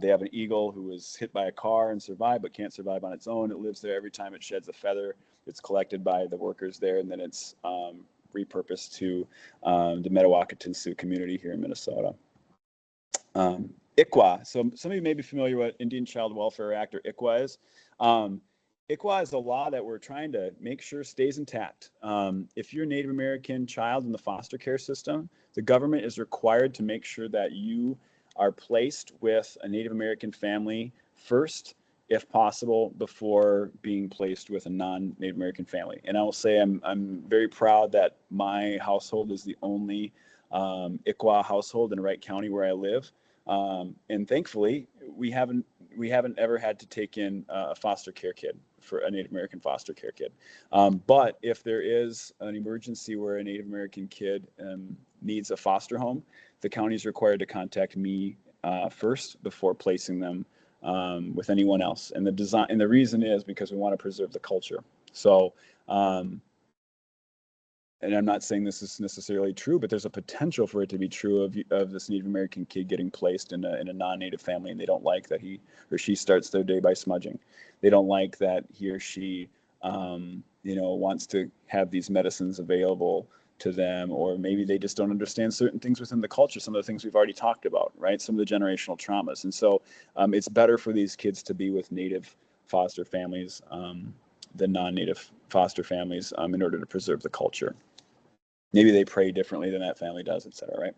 they have an eagle who was hit by a car and survived, but can't survive on its own. It lives there. Every time it sheds a feather, it's collected by the workers there, and then it's repurposed to the Metawakan Sioux community here in Minnesota. ICWA. So some of you may be familiar with Indian Child Welfare Act, or ICWA is. ICWA is a law that we're trying to make sure stays intact. If you're a Native American child in the foster care system, the government is required to make sure that you are placed with a Native American family first, if possible, before being placed with a non-Native American family. And I will say I'm very proud that my household is the only ICWA household in Wright County where I live. And thankfully, we haven't ever had to take in a foster care kid, for a Native American foster care kid. But if there is an emergency where a Native American kid needs a foster home, the county is required to contact me first before placing them with anyone else. And the reason is because we want to preserve the culture. So, and I'm not saying this is necessarily true, but there's a potential for it to be true of this Native American kid getting placed in a non-Native family, and they don't like that he or she starts their day by smudging. They don't like that he or she, wants to have these medicines available to them, or maybe they just don't understand certain things within the culture, some of the things we've already talked about, right? Some of the generational traumas. And so it's better for these kids to be with Native foster families than non-Native foster families in order to preserve the culture. Maybe they pray differently than that family does, et cetera, right?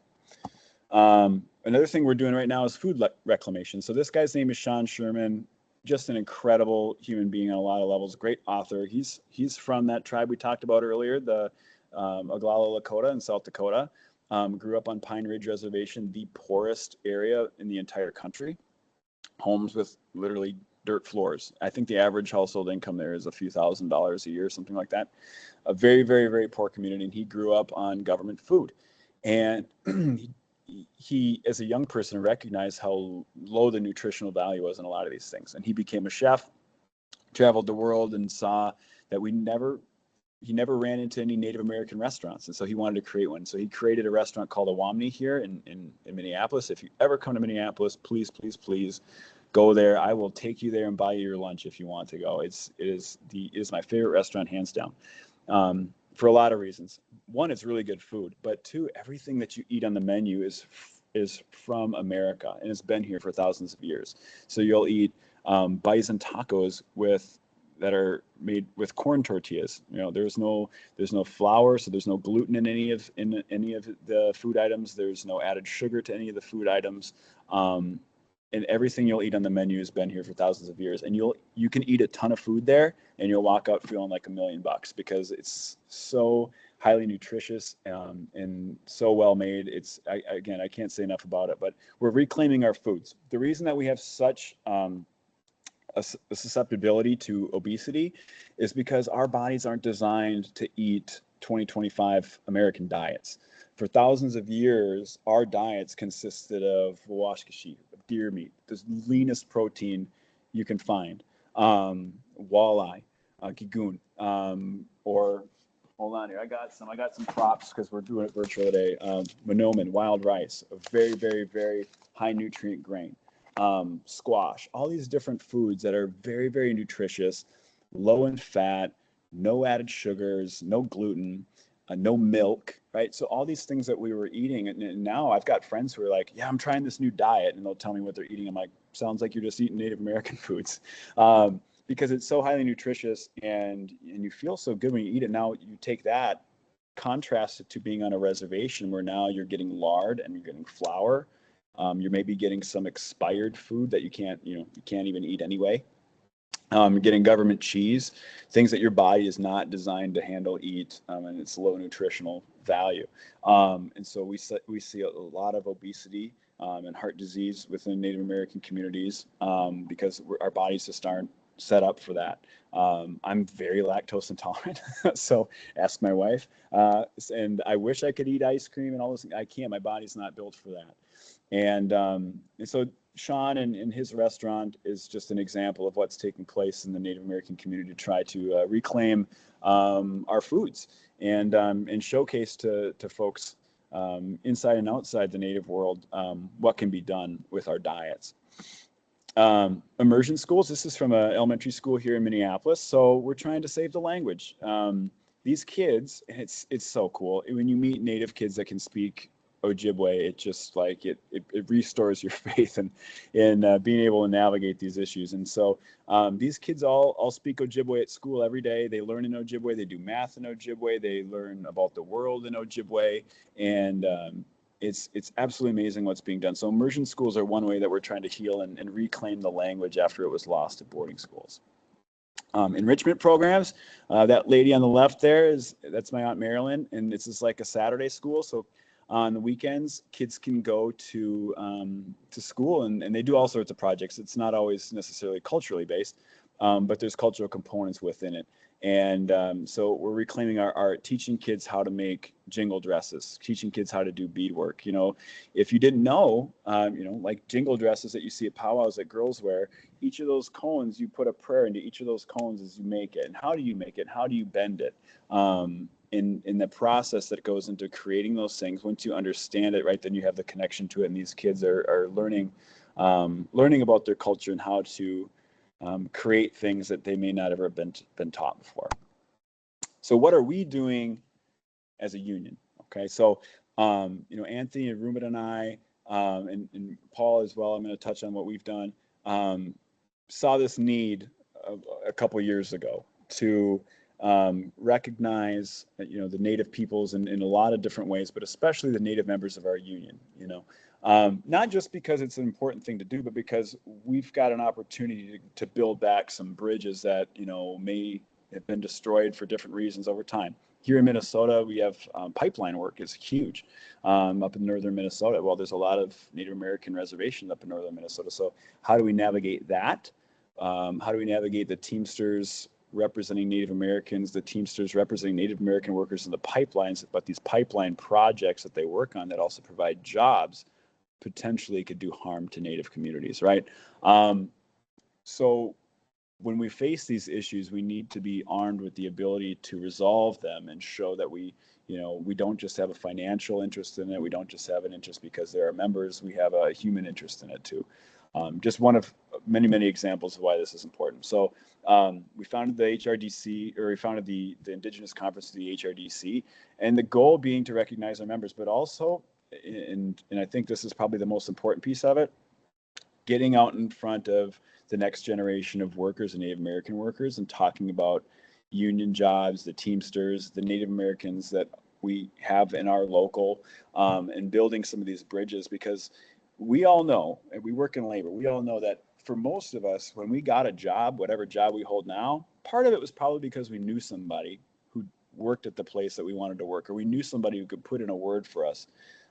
Another thing we're doing right now is food reclamation. So this guy's name is Sean Sherman, just an incredible human being on a lot of levels, great author. He's from that tribe we talked about earlier, the Oglala Lakota in South Dakota. Grew up on Pine Ridge Reservation, the poorest area in the entire country. Homes with literally dirt floors. I think the average household income there is a few $1,000s a year, something like that. A very, very, very poor community. And he grew up on government food. And he, as a young person, recognized how low the nutritional value was in a lot of these things. And he became a chef, traveled the world, and saw that he never ran into any Native American restaurants. And so he wanted to create one. So he created a restaurant called Awamni here in Minneapolis. If you ever come to Minneapolis, please, please, please go there. I will take you there and buy you your lunch if you want to go. It is my favorite restaurant, hands down, for a lot of reasons. One, it's really good food, but two, everything that you eat on the menu is from America, and it's been here for thousands of years. So you'll eat bison tacos that are made with corn tortillas. There's no flour, so there's no gluten in any of the food items. There's no added sugar to any of the food items. And everything you'll eat on the menu has been here for thousands of years. And you can eat a ton of food there, and you'll walk out feeling like $1 million because it's so highly nutritious and so well made. I can't say enough about it. But we're reclaiming our foods. The reason that we have such a susceptibility to obesity is because our bodies aren't designed to eat 2025 American diets. For thousands of years, our diets consisted of washkashi, of deer meat, the leanest protein you can find, walleye, gigoon, or hold on here. I got some props because we're doing it virtual today. Monoman, wild rice, a very, very, very high nutrient grain. Squash, all these different foods that are very, very nutritious, low in fat, no added sugars, no gluten, no milk, right? So all these things that we were eating, and now I've got friends who are like, yeah, I'm trying this new diet, and they'll tell me what they're eating. I'm like, sounds like you're just eating Native American foods, because it's so highly nutritious, and you feel so good when you eat it. Now you take that, contrast it to being on a reservation where now you're getting lard and you're getting flour. You're maybe getting some expired food that you can't even eat anyway. Getting government cheese, things that your body is not designed to handle, eat, and it's low nutritional value. And so we see a lot of obesity and heart disease within Native American communities because our bodies just aren't set up for that. I'm very lactose intolerant, so ask my wife. And I wish I could eat ice cream and all those things. I can't. My body's not built for that. And so Sean and his restaurant is just an example of what's taking place in the Native American community to try to reclaim our foods and showcase to folks inside and outside the Native world what can be done with our diets. Immersion schools. This is from an elementary school here in Minneapolis. So we're trying to save the language. These kids, it's so cool when you meet Native kids that can speak Ojibwe. It just like it restores your faith in being able to navigate these issues. And so these kids all speak Ojibwe at school every day. They learn in Ojibwe. They do math in Ojibwe. They learn about the world in Ojibwe, and it's absolutely amazing what's being done. So immersion schools are one way that we're trying to heal and reclaim the language after it was lost at boarding schools. Enrichment programs. That lady on the left that's my Aunt Marilyn, and it's just like a Saturday school. So on the weekends, kids can go to school and they do all sorts of projects. It's not always necessarily culturally based, but there's cultural components within it. And so we're reclaiming our art, teaching kids how to make jingle dresses, teaching kids how to do beadwork. If you didn't know, like jingle dresses that you see at powwows that girls wear, each of those cones, you put a prayer into each of those cones as you make it. And how do you make it? How do you bend it? In the process that goes into creating those things, once you understand it, right, then you have the connection to it. And these kids are learning about their culture and how to create things that they may not have ever been taught before. So what are we doing as a union? Okay, so Anthony and Rumit and I and Paul as well, I'm going to touch on what we've done, saw this need a couple years ago to recognize the Native peoples in a lot of different ways, but especially the Native members of our union. Not just because it's an important thing to do, but because we've got an opportunity to build back some bridges that may have been destroyed for different reasons over time. Here in Minnesota, we have pipeline work is huge up in northern Minnesota. Well, there's a lot of Native American reservations up in northern Minnesota. So how do we navigate that? How do we navigate the Teamsters representing Native Americans, the Teamsters representing Native American workers in the pipelines, but these pipeline projects that they work on that also provide jobs potentially could do harm to Native communities, right? So when we face these issues, we need to be armed with the ability to resolve them and show that we don't just have a financial interest in it. We don't just have an interest because there are members. We have a human interest in it too. Just one of many, many examples of why this is important. So we founded the HRDC, or we founded the Indigenous Conference of the HRDC, and the goal being to recognize our members, but also, and I think this is probably the most important piece of it, getting out in front of the next generation of workers and Native American workers and talking about union jobs, the Teamsters, the Native Americans that we have in our local, and building some of these bridges, because we all know, and we work in labor, we all know that for most of us, when we got a job, whatever job we hold now, part of it was probably because we knew somebody who worked at the place that we wanted to work, or we knew somebody who could put in a word for us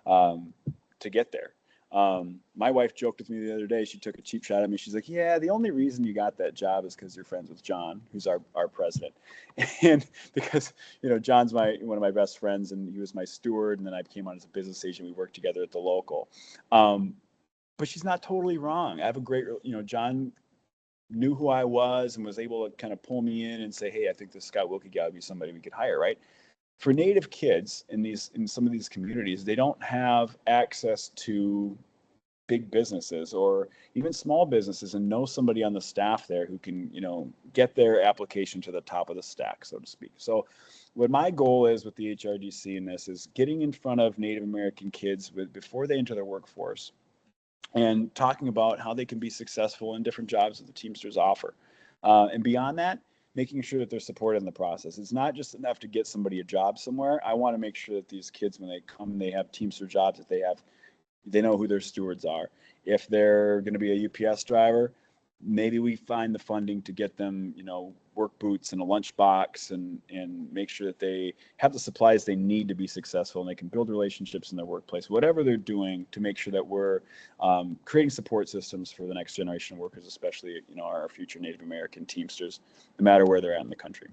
to get there. My wife joked with me the other day. She took a cheap shot at me. She's like, yeah, the only reason you got that job is because you're friends with John, who's our president. And because, John's one of my best friends, and he was my steward. And then I came on as a business agent. We worked together at the local. But she's not totally wrong. I have a great, John knew who I was and was able to kind of pull me in and say, hey, I think this Scott Wilkie guy would be somebody we could hire, right? For Native kids in some of these communities, they don't have access to big businesses or even small businesses and know somebody on the staff there who can, get their application to the top of the stack, so to speak. So what my goal is with the HRDC in this is getting in front of Native American kids before they enter their workforce and talking about how they can be successful in different jobs that the Teamsters offer. And beyond that, making sure that they're supported in the process. It's not just enough to get somebody a job somewhere. I want to make sure that these kids, when they come, they have Teamster jobs, that they know who their stewards are. If they're going to be a UPS driver, maybe we find the funding to get them, work boots and a lunchbox and make sure that they have the supplies they need to be successful and they can build relationships in their workplace, whatever they're doing to make sure that we're creating support systems for the next generation of workers, especially, our future Native American Teamsters, no matter where they're at in the country.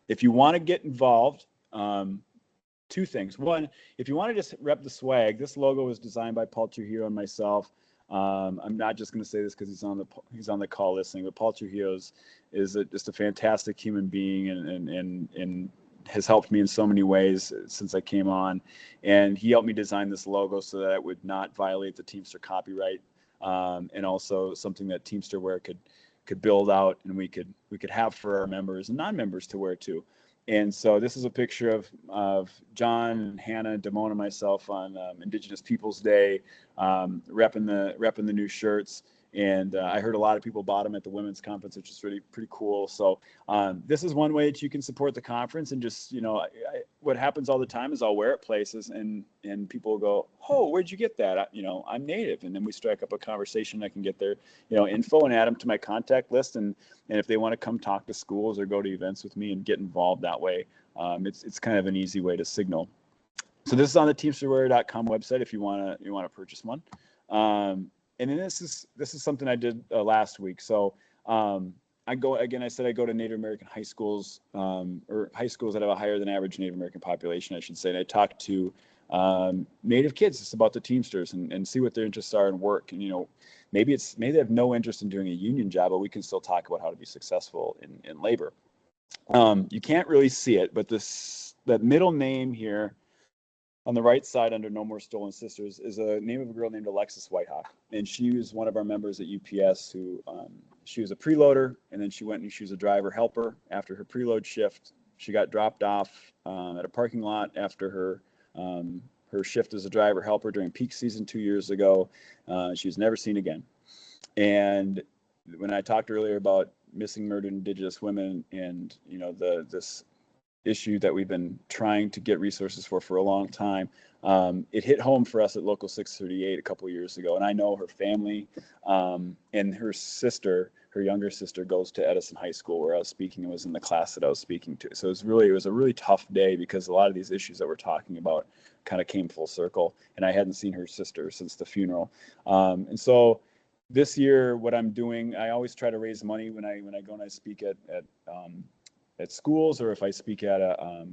If you want to get involved, two things. One, if you want to just rep the swag, this logo was designed by Paul Trujillo and myself. I'm not just going to say this because he's on the call listening, but Paul Trujillo is just a fantastic human being and has helped me in so many ways since I came on. And he helped me design this logo so that it would not violate the Teamster copyright, and also something that Teamster Wear could build out and we could have for our members and non-members to wear too. And so this is a picture of John and Hannah, Damone, and myself on Indigenous Peoples Day, repping the new shirts. And I heard a lot of people bought them at the women's conference, which is really pretty cool. So this is one way that you can support the conference. And just, what happens all the time is I'll wear it places and people will go, oh, where'd you get that? I'm Native. And then we strike up a conversation. I can get their, info and add them to my contact list. And if they want to come talk to schools or go to events with me and get involved that way, it's kind of an easy way to signal. So this is on the teamsterwear.com website if you want to purchase one. And then this is something I did last week. So I go to Native American high schools, or high schools that have a higher than average Native American population, I should say. And I talk to Native kids just about the Teamsters and see what their interests are in work. And, maybe they have no interest in doing a union job, but we can still talk about how to be successful in labor. You can't really see it, but that middle name here on the right side under No More Stolen Sisters is a name of a girl named Alexis Whitehawk. And she was one of our members at UPS who, she was a preloader, and then she was a driver helper. After her preload shift, she got dropped off at a parking lot after her shift as a driver helper during peak season 2 years ago. She was never seen again. And when I talked earlier about missing murdered Indigenous women and, this issue that we've been trying to get resources for a long time. It hit home for us at Local 638 a couple of years ago. And I know her family and her younger sister goes to Edison High School where I was speaking and was in the class that I was speaking to. So it was a really tough day because a lot of these issues that we're talking about kind of came full circle. And I hadn't seen her sister since the funeral. And so this year, what I'm doing, I always try to raise money when I go and I speak at schools, or if I speak at a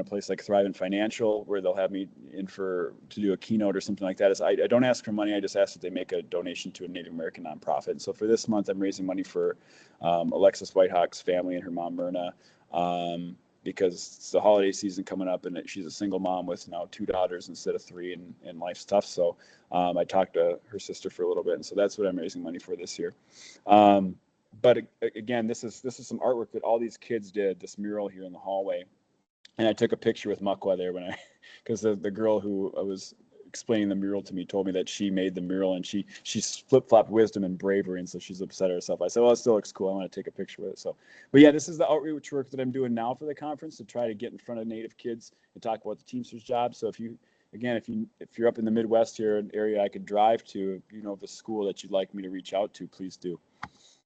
place like Thrivent Financial, where they'll have me in to do a keynote or something like that, is I don't ask for money. I just ask that they make a donation to a Native American nonprofit. And so for this month, I'm raising money for Alexis Whitehawk's family and her mom, Myrna, because it's the holiday season coming up, and she's a single mom with now 2 daughters instead of 3, and life's tough. So I talked to her sister for a little bit, and so that's what I'm raising money for this year. But again, this is some artwork that all these kids did, this mural here in the hallway. And I took a picture with Mukwa there because the girl who was explaining the mural to me told me that she made the mural and she flip-flopped wisdom and bravery, and so she's upset at herself. I said, well, it still looks cool. I want to take a picture with it. So, but yeah, this is the outreach work that I'm doing now for the conference to try to get in front of Native kids and talk about the Teamsters job. So if you're up in the Midwest here, an area I could drive to, the school that you'd like me to reach out to, please do.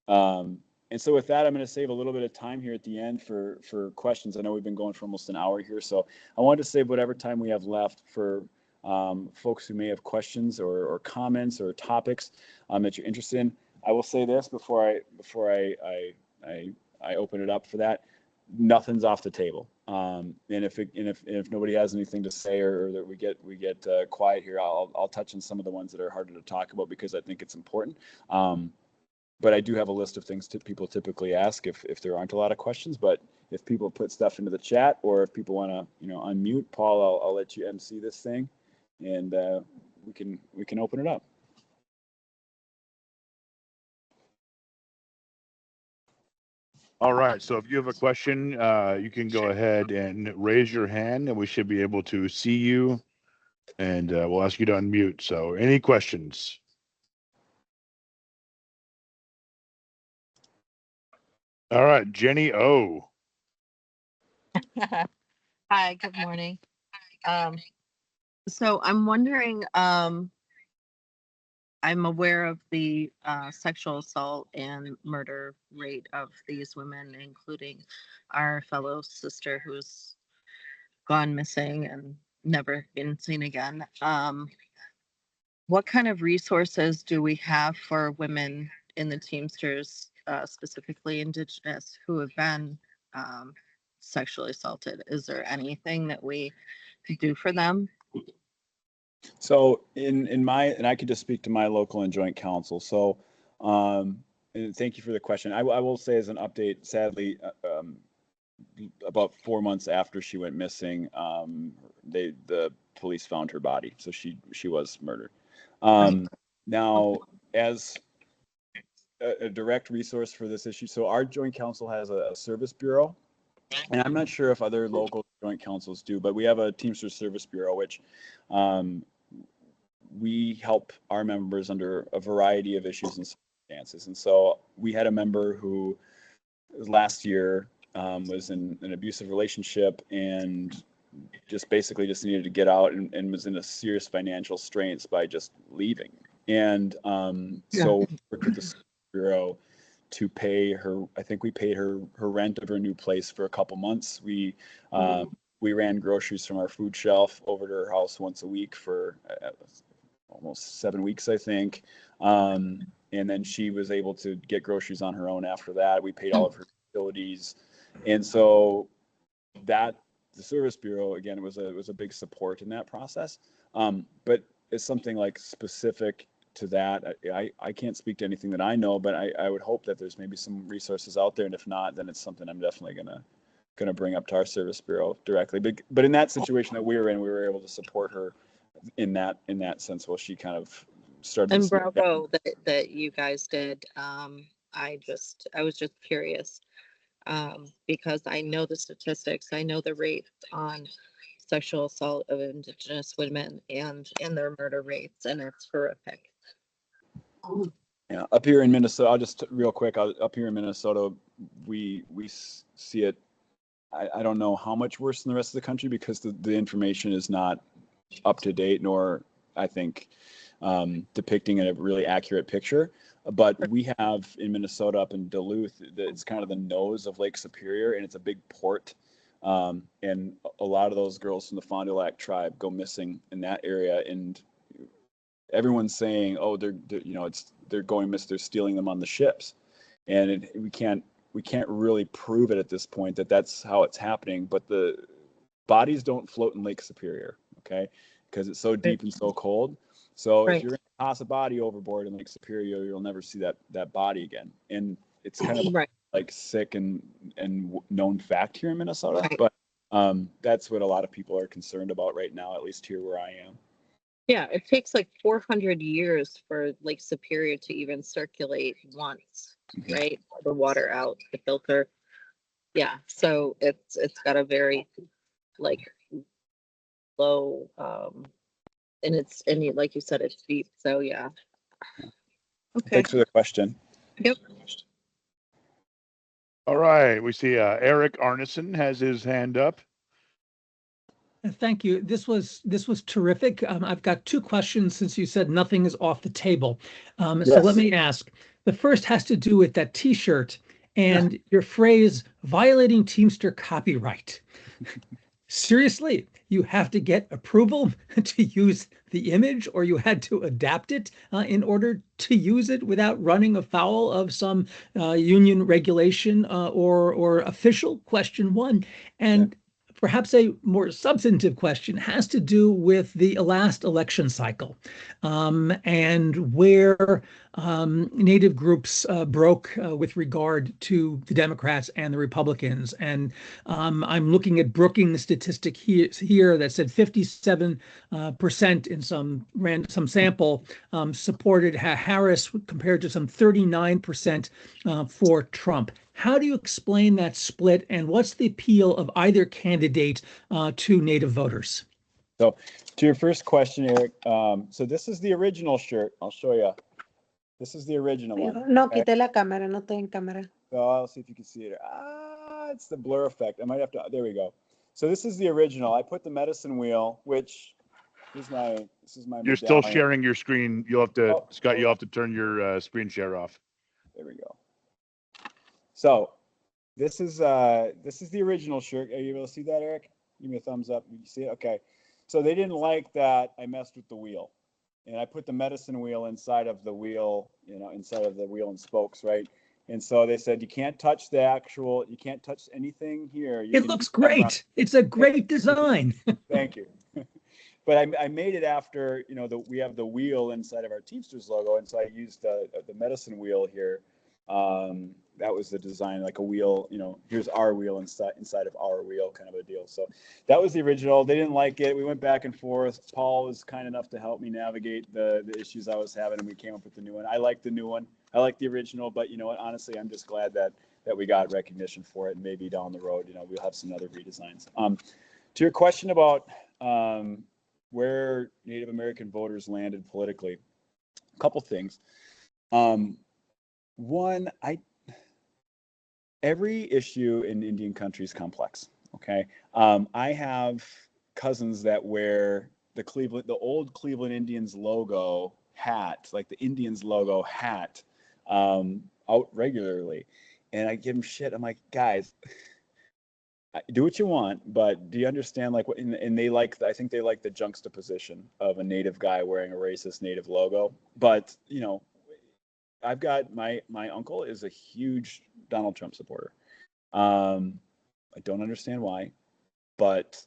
And so with that, I'm going to save a little bit of time here at the end for questions. I know we've been going for almost an hour here, so I wanted to save whatever time we have left for folks who may have questions or comments or topics that you're interested in. I will say this before I open it up for that. Nothing's off the table. And if nobody has anything to say or that we get quiet here, I'll touch on some of the ones that are harder to talk about because I think it's important. But I do have a list of things people typically ask if there aren't a lot of questions. But if people put stuff into the chat or if people want to unmute, Paul, I'll let you MC this thing, and we can open it up. All right. So if you have a question, you can go ahead and raise your hand, and we should be able to see you. And we'll ask you to unmute. So any questions? All right, Jenny O. Hi, good morning. So I'm wondering, I'm aware of the sexual assault and murder rate of these women, including our fellow sister who's gone missing and never been seen again. What kind of resources do we have for women in the Teamsters, specifically Indigenous, who have been sexually assaulted? Is there anything that we do for them? So and I could just speak to my local and joint council. So and thank you for the question. I will say as an update, sadly, about 4 months after she went missing, the police found her body. So she was murdered. Now, as a direct resource for this issue, so our joint council has a service bureau, and I'm not sure if other local joint councils do, but we have a Teamsters service bureau, which we help our members under a variety of issues and circumstances. And so we had a member who last year was in an abusive relationship and just needed to get out and was in a serious financial straits by just leaving. And so we worked with the bureau to pay her. I think we paid her rent of her new place for a couple months. We ran groceries from our food shelf over to her house once a week for almost 7 weeks, I think. And then she was able to get groceries on her own after that. We paid all of her utilities. And so the service bureau, again, was a big support in that process. But it's something like specific to that. I can't speak to anything that I know, but I would hope that there's maybe some resources out there. And if not, then it's something I'm definitely gonna bring up to our service bureau directly. But in that situation that we were in, we were able to support her in that sense while she kind of started. And bravo that you guys did. I was just curious because I know the statistics. I know the rate on sexual assault of Indigenous women and their murder rates, and it's horrific. Yeah, up here in Minnesota, I'll just real quick. Up here in Minnesota, we see it. I don't know how much worse than the rest of the country because the information is not up to date, nor I think depicting a really accurate picture. But we have in Minnesota, up in Duluth, it's kind of the nose of Lake Superior, and it's a big port. And a lot of those girls from the Fond du Lac tribe go missing in that area, and everyone's saying, "Oh, they're going missing. They're stealing them on the ships," and we can't really prove it at this point that that's how it's happening. But the bodies don't float in Lake Superior, okay, because it's so deep and so cold. So if you're going to toss a body overboard in Lake Superior, you'll never see that body again. And it's kind of like sick and known fact here in Minnesota. But that's what a lot of people are concerned about right now, at least here where I am. Yeah, it takes like 400 years for Lake Superior to even circulate once, right? The water out, the filter. Yeah, so it's got a very like low and like you said, it's deep. So yeah. Okay. Thanks for the question. Yep. All right, we see Eric Arneson has his hand up. Thank you. This was terrific. I've got two questions since you said nothing is off the table. Yes. So let me ask. The first has to do with that T-shirt and your phrase, violating Teamster copyright. Seriously, you have to get approval to use the image, or you had to adapt it in order to use it without running afoul of some union regulation or official? Question one. And perhaps a more substantive question has to do with the last election cycle and where Native groups broke with regard to the Democrats and the Republicans. And I'm looking at Brookings' statistic here that said 57% in some sample supported Harris compared to some 39% for Trump. How do you explain that split, and what's the appeal of either candidate to Native voters? So to your first question, Eric, so this is the original shirt. I'll show you. This is the original one. No, quité la cámara, no estoy en cámara. So I'll see if you can see it. It's the blur effect. I might have to, there we go. So this is the original. I put the medicine wheel, which is this is my You're still sharing your screen. You'll have to, Scott, you'll have to turn your screen share off. There we go. So this is the original shirt. Are you able to see that, Eric? Give me a thumbs up. You see it? Okay. So they didn't like that I messed with the wheel, and I put the medicine wheel inside of the wheel, inside of the wheel and spokes, right? And so they said, you can't touch you can't touch anything here. It looks great. It's a great design. Thank you. But I made it after, we have the wheel inside of our Teamsters logo. And so I used the medicine wheel here. That was the design, like a wheel, here's our wheel inside of our wheel, kind of a deal. So that was the original. They didn't like it. We went back and forth. Paul was kind enough to help me navigate the issues I was having, and we came up with the new one. I like the new one. I like the original, but you know what? Honestly, I'm just glad that we got recognition for it, and maybe down the road, we'll have some other redesigns. To your question about where Native American voters landed politically, a couple things. One, every issue in Indian country is complex. Okay, I have cousins that wear the old Cleveland Indians logo hat, like the Indians logo hat, out regularly, and I give them shit. I'm like, guys, do what you want, but do you understand like what? And they like, I think they like the juxtaposition of a Native guy wearing a racist Native logo, but I've got my uncle is a huge Donald Trump supporter. I don't understand why, but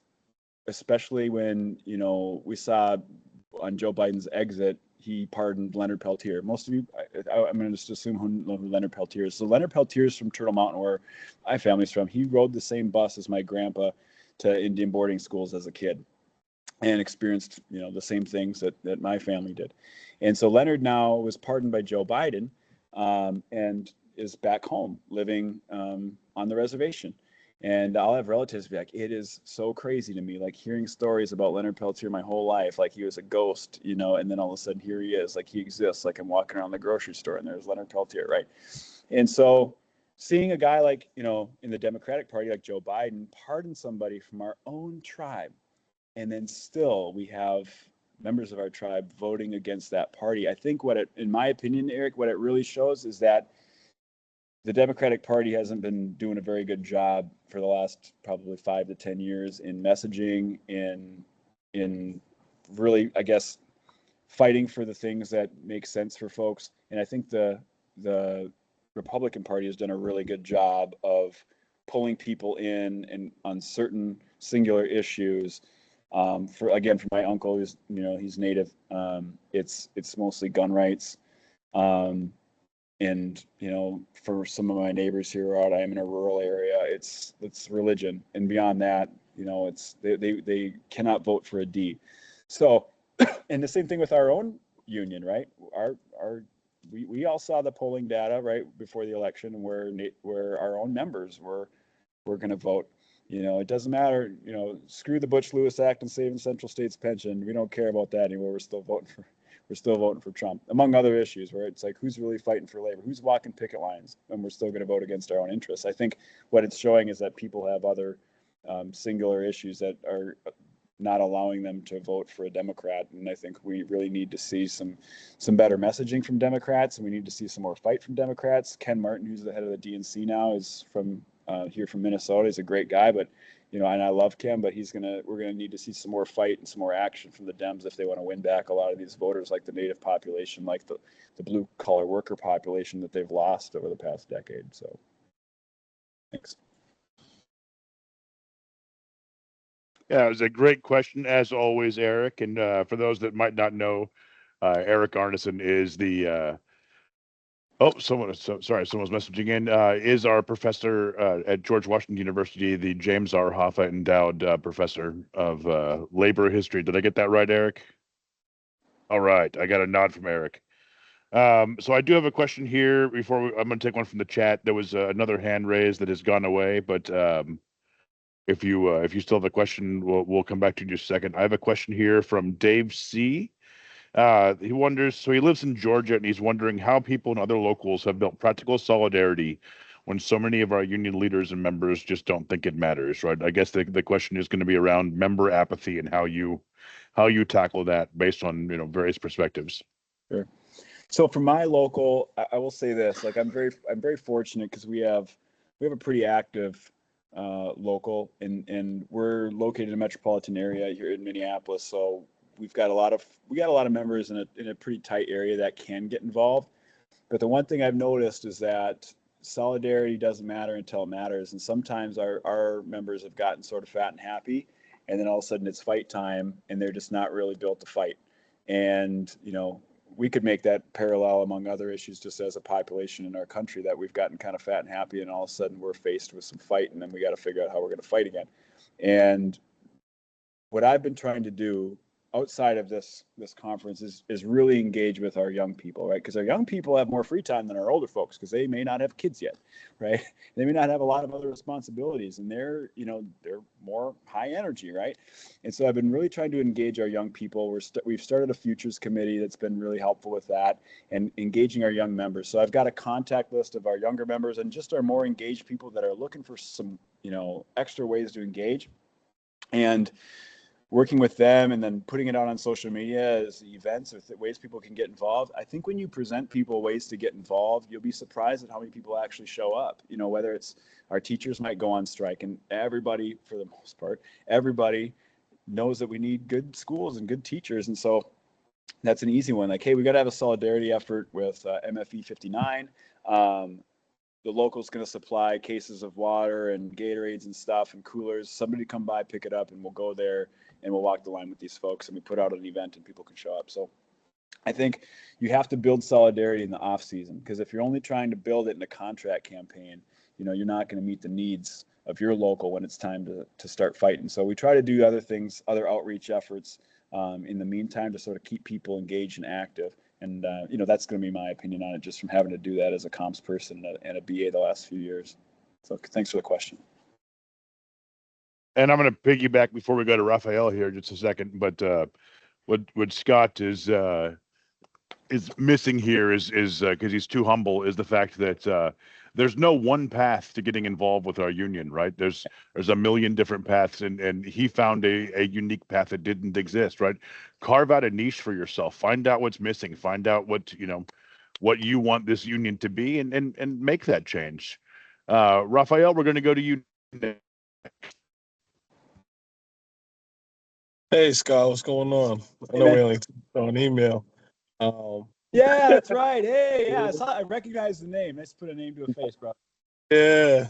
especially when we saw on Joe Biden's exit, he pardoned Leonard Peltier. Most of you, I'm going to just assume who Leonard Peltier is. So Leonard Peltier is from Turtle Mountain, where my family's from. He rode the same bus as my grandpa to Indian boarding schools as a kid, and experienced the same things that my family did. And so Leonard now was pardoned by Joe Biden, and is back home living on the reservation. And I'll have relatives be like, it is so crazy to me, like hearing stories about Leonard Peltier my whole life, like he was a ghost, and then all of a sudden here he is, like he exists, like I'm walking around the grocery store and there's Leonard Peltier, right? And so seeing a guy like, in the Democratic Party like Joe Biden pardon somebody from our own tribe, and then still we have members of our tribe voting against that party. I think in my opinion, Eric, what it really shows is that the Democratic Party hasn't been doing a very good job for the last probably 5 to 10 years in messaging, in really, I guess, fighting for the things that make sense for folks. And I think the Republican Party has done a really good job of pulling people in and on certain singular issues. For my uncle, who's he's Native, it's mostly gun rights. And for some of my neighbors here out, I am in a rural area, it's religion, and beyond that, it's they cannot vote for a D. So, and the same thing with our own union, right? We all saw the polling data right before the election, where our own members were going to vote. It doesn't matter. Screw the Butch-Lewis Act and saving Central State's pension. We don't care about that anymore. We're still voting for Trump, among other issues where it's like, who's really fighting for labor? Who's walking picket lines? And we're still going to vote against our own interests. I think what it's showing is that people have other singular issues that are not allowing them to vote for a Democrat. And I think we really need to see some better messaging from Democrats, and we need to see some more fight from Democrats. Ken Martin, who's the head of the DNC now, is from here from Minnesota. He's a great guy, but and I love Kim, but we're gonna need to see some more fight and some more action from the Dems if they want to win back a lot of these voters, like the Native population, like the blue collar worker population that they've lost over the past decade. So, thanks. Yeah, it was a great question as always, Eric. And for those that might not know, Eric Arneson is the someone's messaging in. Is our professor at George Washington University, the James R. Hoffa Endowed Professor of Labor History. Did I get that right, Eric? All right, I got a nod from Eric. So I do have a question here. I'm going to take one from the chat. There was another hand raised that has gone away, but if you still have a question, we'll come back to you in just a second. I have a question here from Dave C. He wonders, so he lives in Georgia, and he's wondering how people and other locals have built practical solidarity when so many of our union leaders and members just don't think it matters, right? I guess the question is going to be around member apathy and how you tackle that based on various perspectives. Sure. So for my local, I will say this: like I'm very fortunate because we have a pretty active local, and we're located in a metropolitan area here in Minneapolis. So we got a lot of members in a pretty tight area that can get involved. But the one thing I've noticed is that solidarity doesn't matter until it matters, and sometimes our members have gotten sort of fat and happy, and then all of a sudden it's fight time, and they're just not really built to fight. And we could make that parallel among other issues just as a population in our country, that we've gotten kind of fat and happy, and all of a sudden we're faced with some fight, and then we got to figure out how we're going to fight again. And what I've been trying to do outside of this conference is really engage with our young people, right? Because our young people have more free time than our older folks, because they may not have kids yet, right? They may not have a lot of other responsibilities, and they're more high energy, right? And so I've been really trying to engage our young people. We've started a futures committee that's been really helpful with that, and engaging our young members. So I've got a contact list of our younger members and just our more engaged people that are looking for some extra ways to engage, and working with them, and then putting it out on social media as events or ways people can get involved. I think when you present people ways to get involved, you'll be surprised at how many people actually show up. Whether it's our teachers might go on strike, and everybody, for the most part, everybody knows that we need good schools and good teachers. And so that's an easy one. Like, hey, we got to have a solidarity effort with MFE 59. The local's going to supply cases of water and Gatorades and stuff and coolers. Somebody come by, pick it up, and we'll go there and we'll walk the line with these folks, and we put out an event and people can show up. So I think you have to build solidarity in the off season, because if you're only trying to build it in a contract campaign, you're not going to meet the needs of your local when it's time to start fighting. So we try to do other things, other outreach efforts in the meantime to sort of keep people engaged and active. And, that's going to be my opinion on it, just from having to do that as a comms person and a BA the last few years. So thanks for the question. And I'm going to piggyback before we go to Raphael here just a second. But what Scott is missing here is because he's too humble, is the fact that there's no one path to getting involved with our union, right? There's a million different paths, and he found a unique path that didn't exist, right? Carve out a niche for yourself. Find out what's missing. Find out what you want this union to be, and make that change. Raphael, we're going to go to you next. Hey, Scott, what's going on? I know we only saw an email. Yeah, that's right. Hey, yeah, I recognize the name. Let's put a name to a face, bro. Yeah,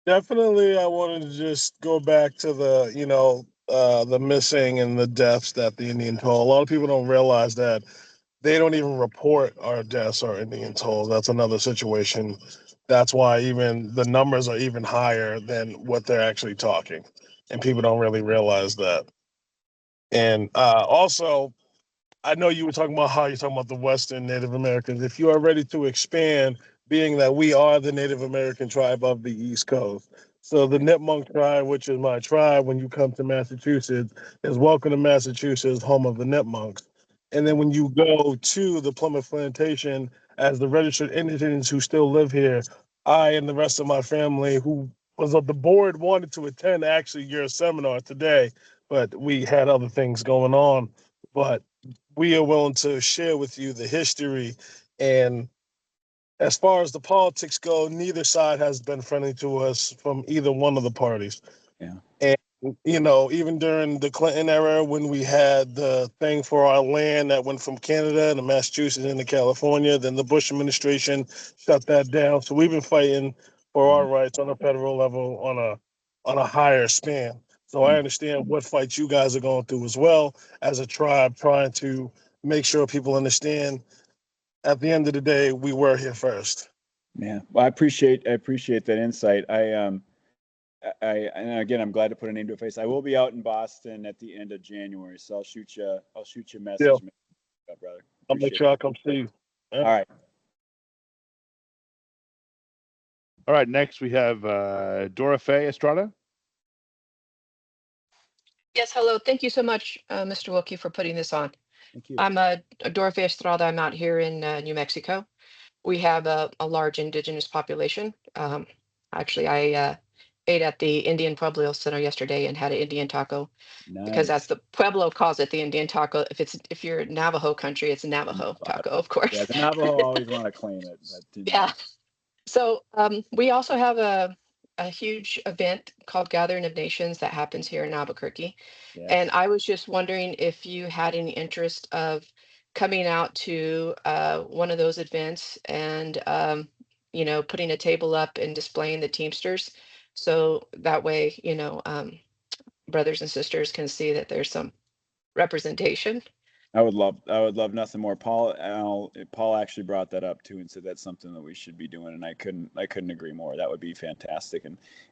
definitely. I wanted to just go back to the missing and the deaths that the Indian toll. A lot of people don't realize that they don't even report our deaths or Indian tolls. That's another situation. That's why even the numbers are even higher than what they're actually talking, and people don't really realize that. And also, I know you were talking about how you're talking about the Western Native Americans. If you are ready to expand, being that we are the Native American tribe of the East Coast. So the Nipmuc tribe, which is my tribe, when you come to Massachusetts, is welcome to Massachusetts, home of the Nipmucs. And then when you go to the Plymouth Plantation, as the registered Indians who still live here, I and the rest of my family who was on the board wanted to attend actually your seminar today, but we had other things going on. But we are willing to share with you the history and as far as the politics go, neither side has been friendly to us from either one of the parties. Yeah. And, even during the Clinton era, when we had the thing for our land that went from Canada to Massachusetts into California, then the Bush administration shut that down. So we've been fighting for our rights on a federal level on a higher span. So I understand what fights you guys are going through as well as a tribe, trying to make sure people understand at the end of the day, we were here first. Yeah, well, I appreciate that insight. And again, I'm glad to put a name to a face. I will be out in Boston at the end of January, so I'll shoot you a message, brother. I'll make sure I come see you. All right. All right. Next, we have Dora Faye Estrada. Yes, hello. Thank you so much, Mr. Wilkie, for putting this on. Thank you. I'm Dorothy Estrada. I'm out here in New Mexico. We have a large indigenous population. Actually, I ate at the Indian Pueblo Center yesterday and had an Indian taco because Nice. as the Pueblo calls it, the Indian taco. If you're Navajo country, it's a Navajo taco, of course. Yeah, the Navajo always want to claim it. But Yeah. So we also have a huge event called Gathering of Nations that happens here in Albuquerque. yes. And I was just wondering if you had any interest of coming out to one of those events and, putting a table up and displaying the Teamsters. So that way, brothers and sisters can see that there's some representation. I would love nothing more. Paul actually brought that up too and said that's something that we should be doing, and I couldn't agree more. That would be fantastic.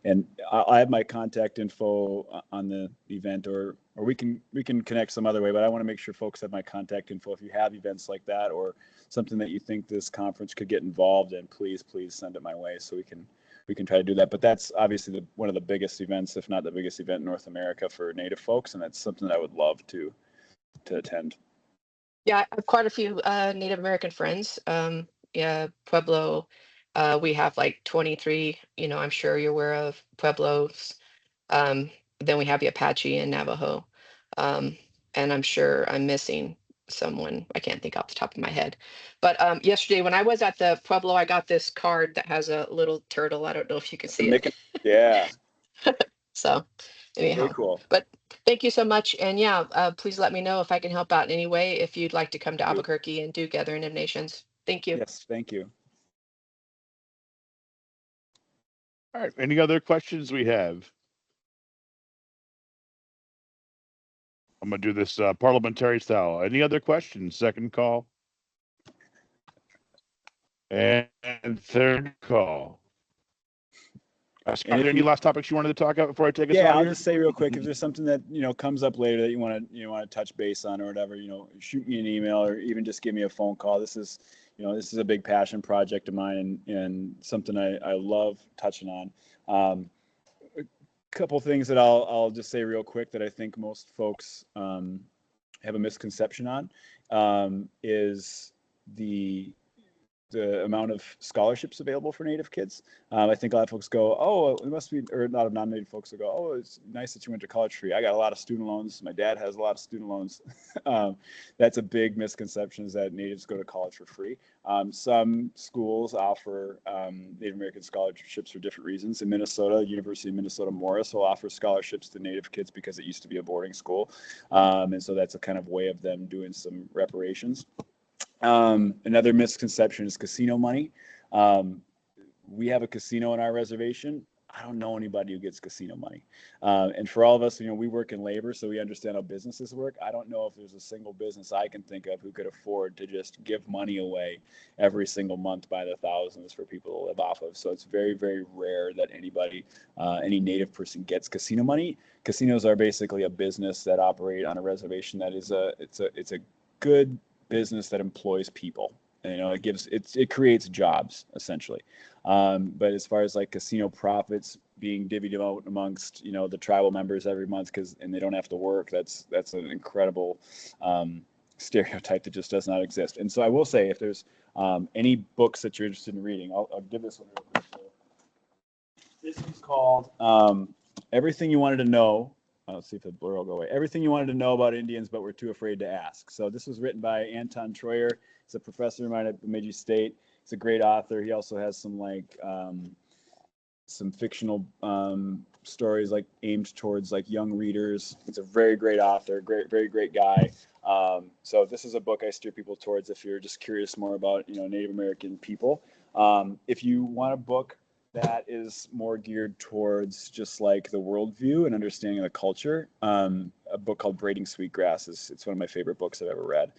And I have my contact info on the event, or we can connect some other way. But I want to make sure folks have my contact info. If you have events like that or something that you think this conference could get involved in, please send it my way so we can try to do that. But that's obviously one of the biggest events, if not the biggest event in North America for Native folks, and that's something that I would love to attend. Yeah, I have quite a few Native American friends. Yeah, Pueblo. We have like 23, I'm sure you're aware of Pueblos. Um, then we have the Apache and Navajo. And I'm sure I'm missing someone. I can't think off the top of my head. But yesterday when I was at the Pueblo, I got this card that has a little turtle. I don't know if you can see it. Yeah. So anyhow, Very cool. But thank you so much. And yeah, please let me know if I can help out in any way if you'd like to come to Albuquerque and do Gathering of Nations. Thank you. Yes, thank you. All right. Any other questions we have? I'm going to do this parliamentary style. Any other questions? Second call. And third call. Are there any last topics you wanted to talk about before I take us out? Yeah, I'll here? just say real quick, if there's something that comes up later that you want to touch base on or whatever, shoot me an email or even just give me a phone call. This is a big passion project of mine and something I love touching on. A couple things that I'll just say real quick that I think most folks have a misconception on is the amount of scholarships available for Native kids. I think a lot of folks go, oh, it must be, or a lot of non-Native folks will go, oh, it's nice that you went to college free. I got a lot of student loans. My dad has a lot of student loans. That's a big misconception, is that Natives go to college for free. Some schools offer Native American scholarships for different reasons. In Minnesota, University of Minnesota Morris will offer scholarships to Native kids because it used to be a boarding school. And so that's a kind of way of them doing some reparations. Another misconception is casino money. We have a casino on our reservation. I don't know anybody who gets casino money. And for all of us, we work in labor, so we understand how businesses work. I don't know if there's a single business I can think of who could afford to just give money away every single month by the thousands for people to live off of. So it's very, very rare that anybody, any Native person gets casino money. Casinos are basically a business that operate on a reservation that is it's a good business that employs people. It creates jobs essentially. But as far as like casino profits being divvied out amongst the tribal members every month and they don't have to work, that's an incredible stereotype that just does not exist. And so I will say, if there's any books that you're interested in reading, I'll give this one real quick. So this is called Everything You Wanted to Know. Let's see if the blur will go away. Everything You Wanted to Know About Indians But Were Too Afraid to Ask. So this was written by Anton Troyer. He's a professor of mine at Bemidji State. He's a great author. He also has some like some fictional stories like aimed towards like young readers. He's a very great author, very great guy. So this is a book I steer people towards if you're just curious more about, you know, Native American people. If you want a book that is more geared towards just like the worldview and understanding the culture, a book called Braiding Sweetgrass it's one of my favorite books I've ever read.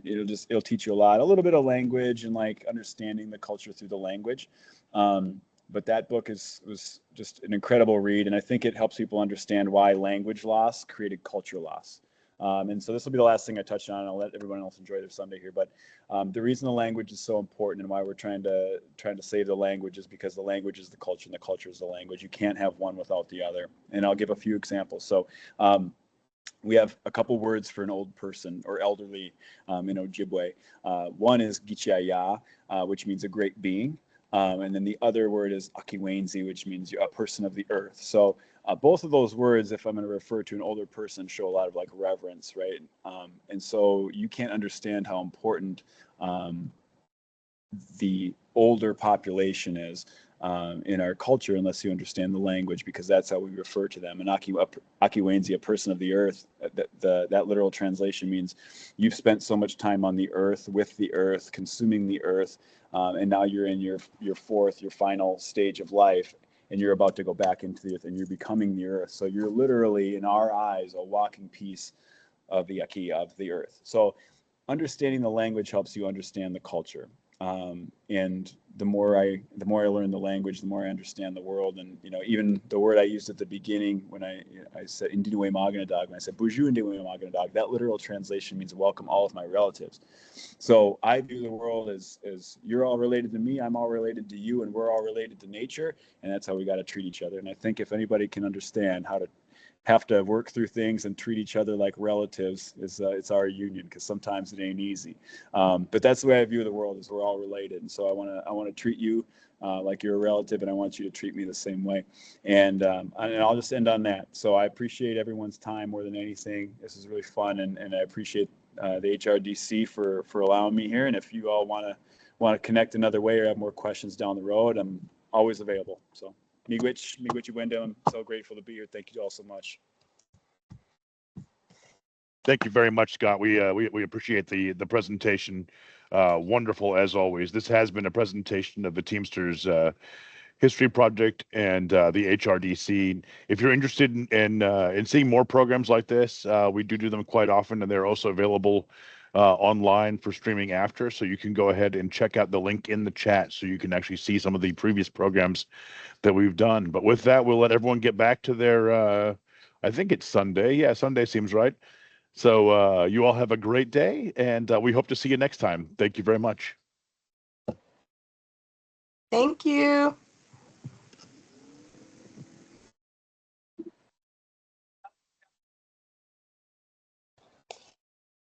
It'll teach you a little bit of language and like understanding the culture through the language. But that book was just an incredible read, and I think it helps people understand why language loss created culture loss. And so this will be the last thing I touch on, and I'll let everyone else enjoy their Sunday here. But the reason the language is so important and why we're trying to save the language is because the language is the culture and the culture is the language. You can't have one without the other. And I'll give a few examples. So we have a couple words for an old person or elderly in Ojibwe. One is Gichiaya, which means a great being. And then the other word is Akiwenzi, which means a person of the earth. So both of those words, if I'm going to refer to an older person, show a lot of like reverence, right? And so you can't understand how important the older population is in our culture unless you understand the language, because that's how we refer to them. And Akiwenzi, a person of the earth, that literal translation means you've spent so much time on the earth, with the earth, consuming the earth, and now you're in your final stage of life, and you're about to go back into the earth, and you're becoming the earth. So you're literally, in our eyes, a walking piece of the Aki, of the earth. So understanding the language helps you understand the culture. And the more I learn the language, the more I understand the world. And, you know, even the word I used at the beginning when I said Indigenous Maganadag, when I said Buju Indigenous Maganadag, that literal translation means welcome all of my relatives. So I view the world as you're all related to me, I'm all related to you, and we're all related to nature. And that's how we got to treat each other. And I think if anybody can understand how to have to work through things and treat each other like relatives, it's our union, because sometimes it ain't easy. But that's the way I view the world, is we're all related. And so I want to treat you like you're a relative, and I want you to treat me the same way. And I'll just end on that. So I appreciate everyone's time more than anything. This is really fun, and I appreciate the HRDC for allowing me here. And if you all want to connect another way or have more questions down the road, I'm always available. So. Miigwech Wendell, I'm so grateful to be here. Thank you all so much. Thank you very much, Scott. We appreciate the presentation. Wonderful as always. This has been a presentation of the Teamsters History Project and the HRDC. If you're interested in seeing more programs like this, we do them quite often, and they're also available online for streaming after. So you can go ahead and check out the link in the chat so you can actually see some of the previous programs that we've done. But with that, we'll let everyone get back to their, I think it's Sunday. Yeah, Sunday seems right. So you all have a great day, and we hope to see you next time. Thank you very much. Thank you.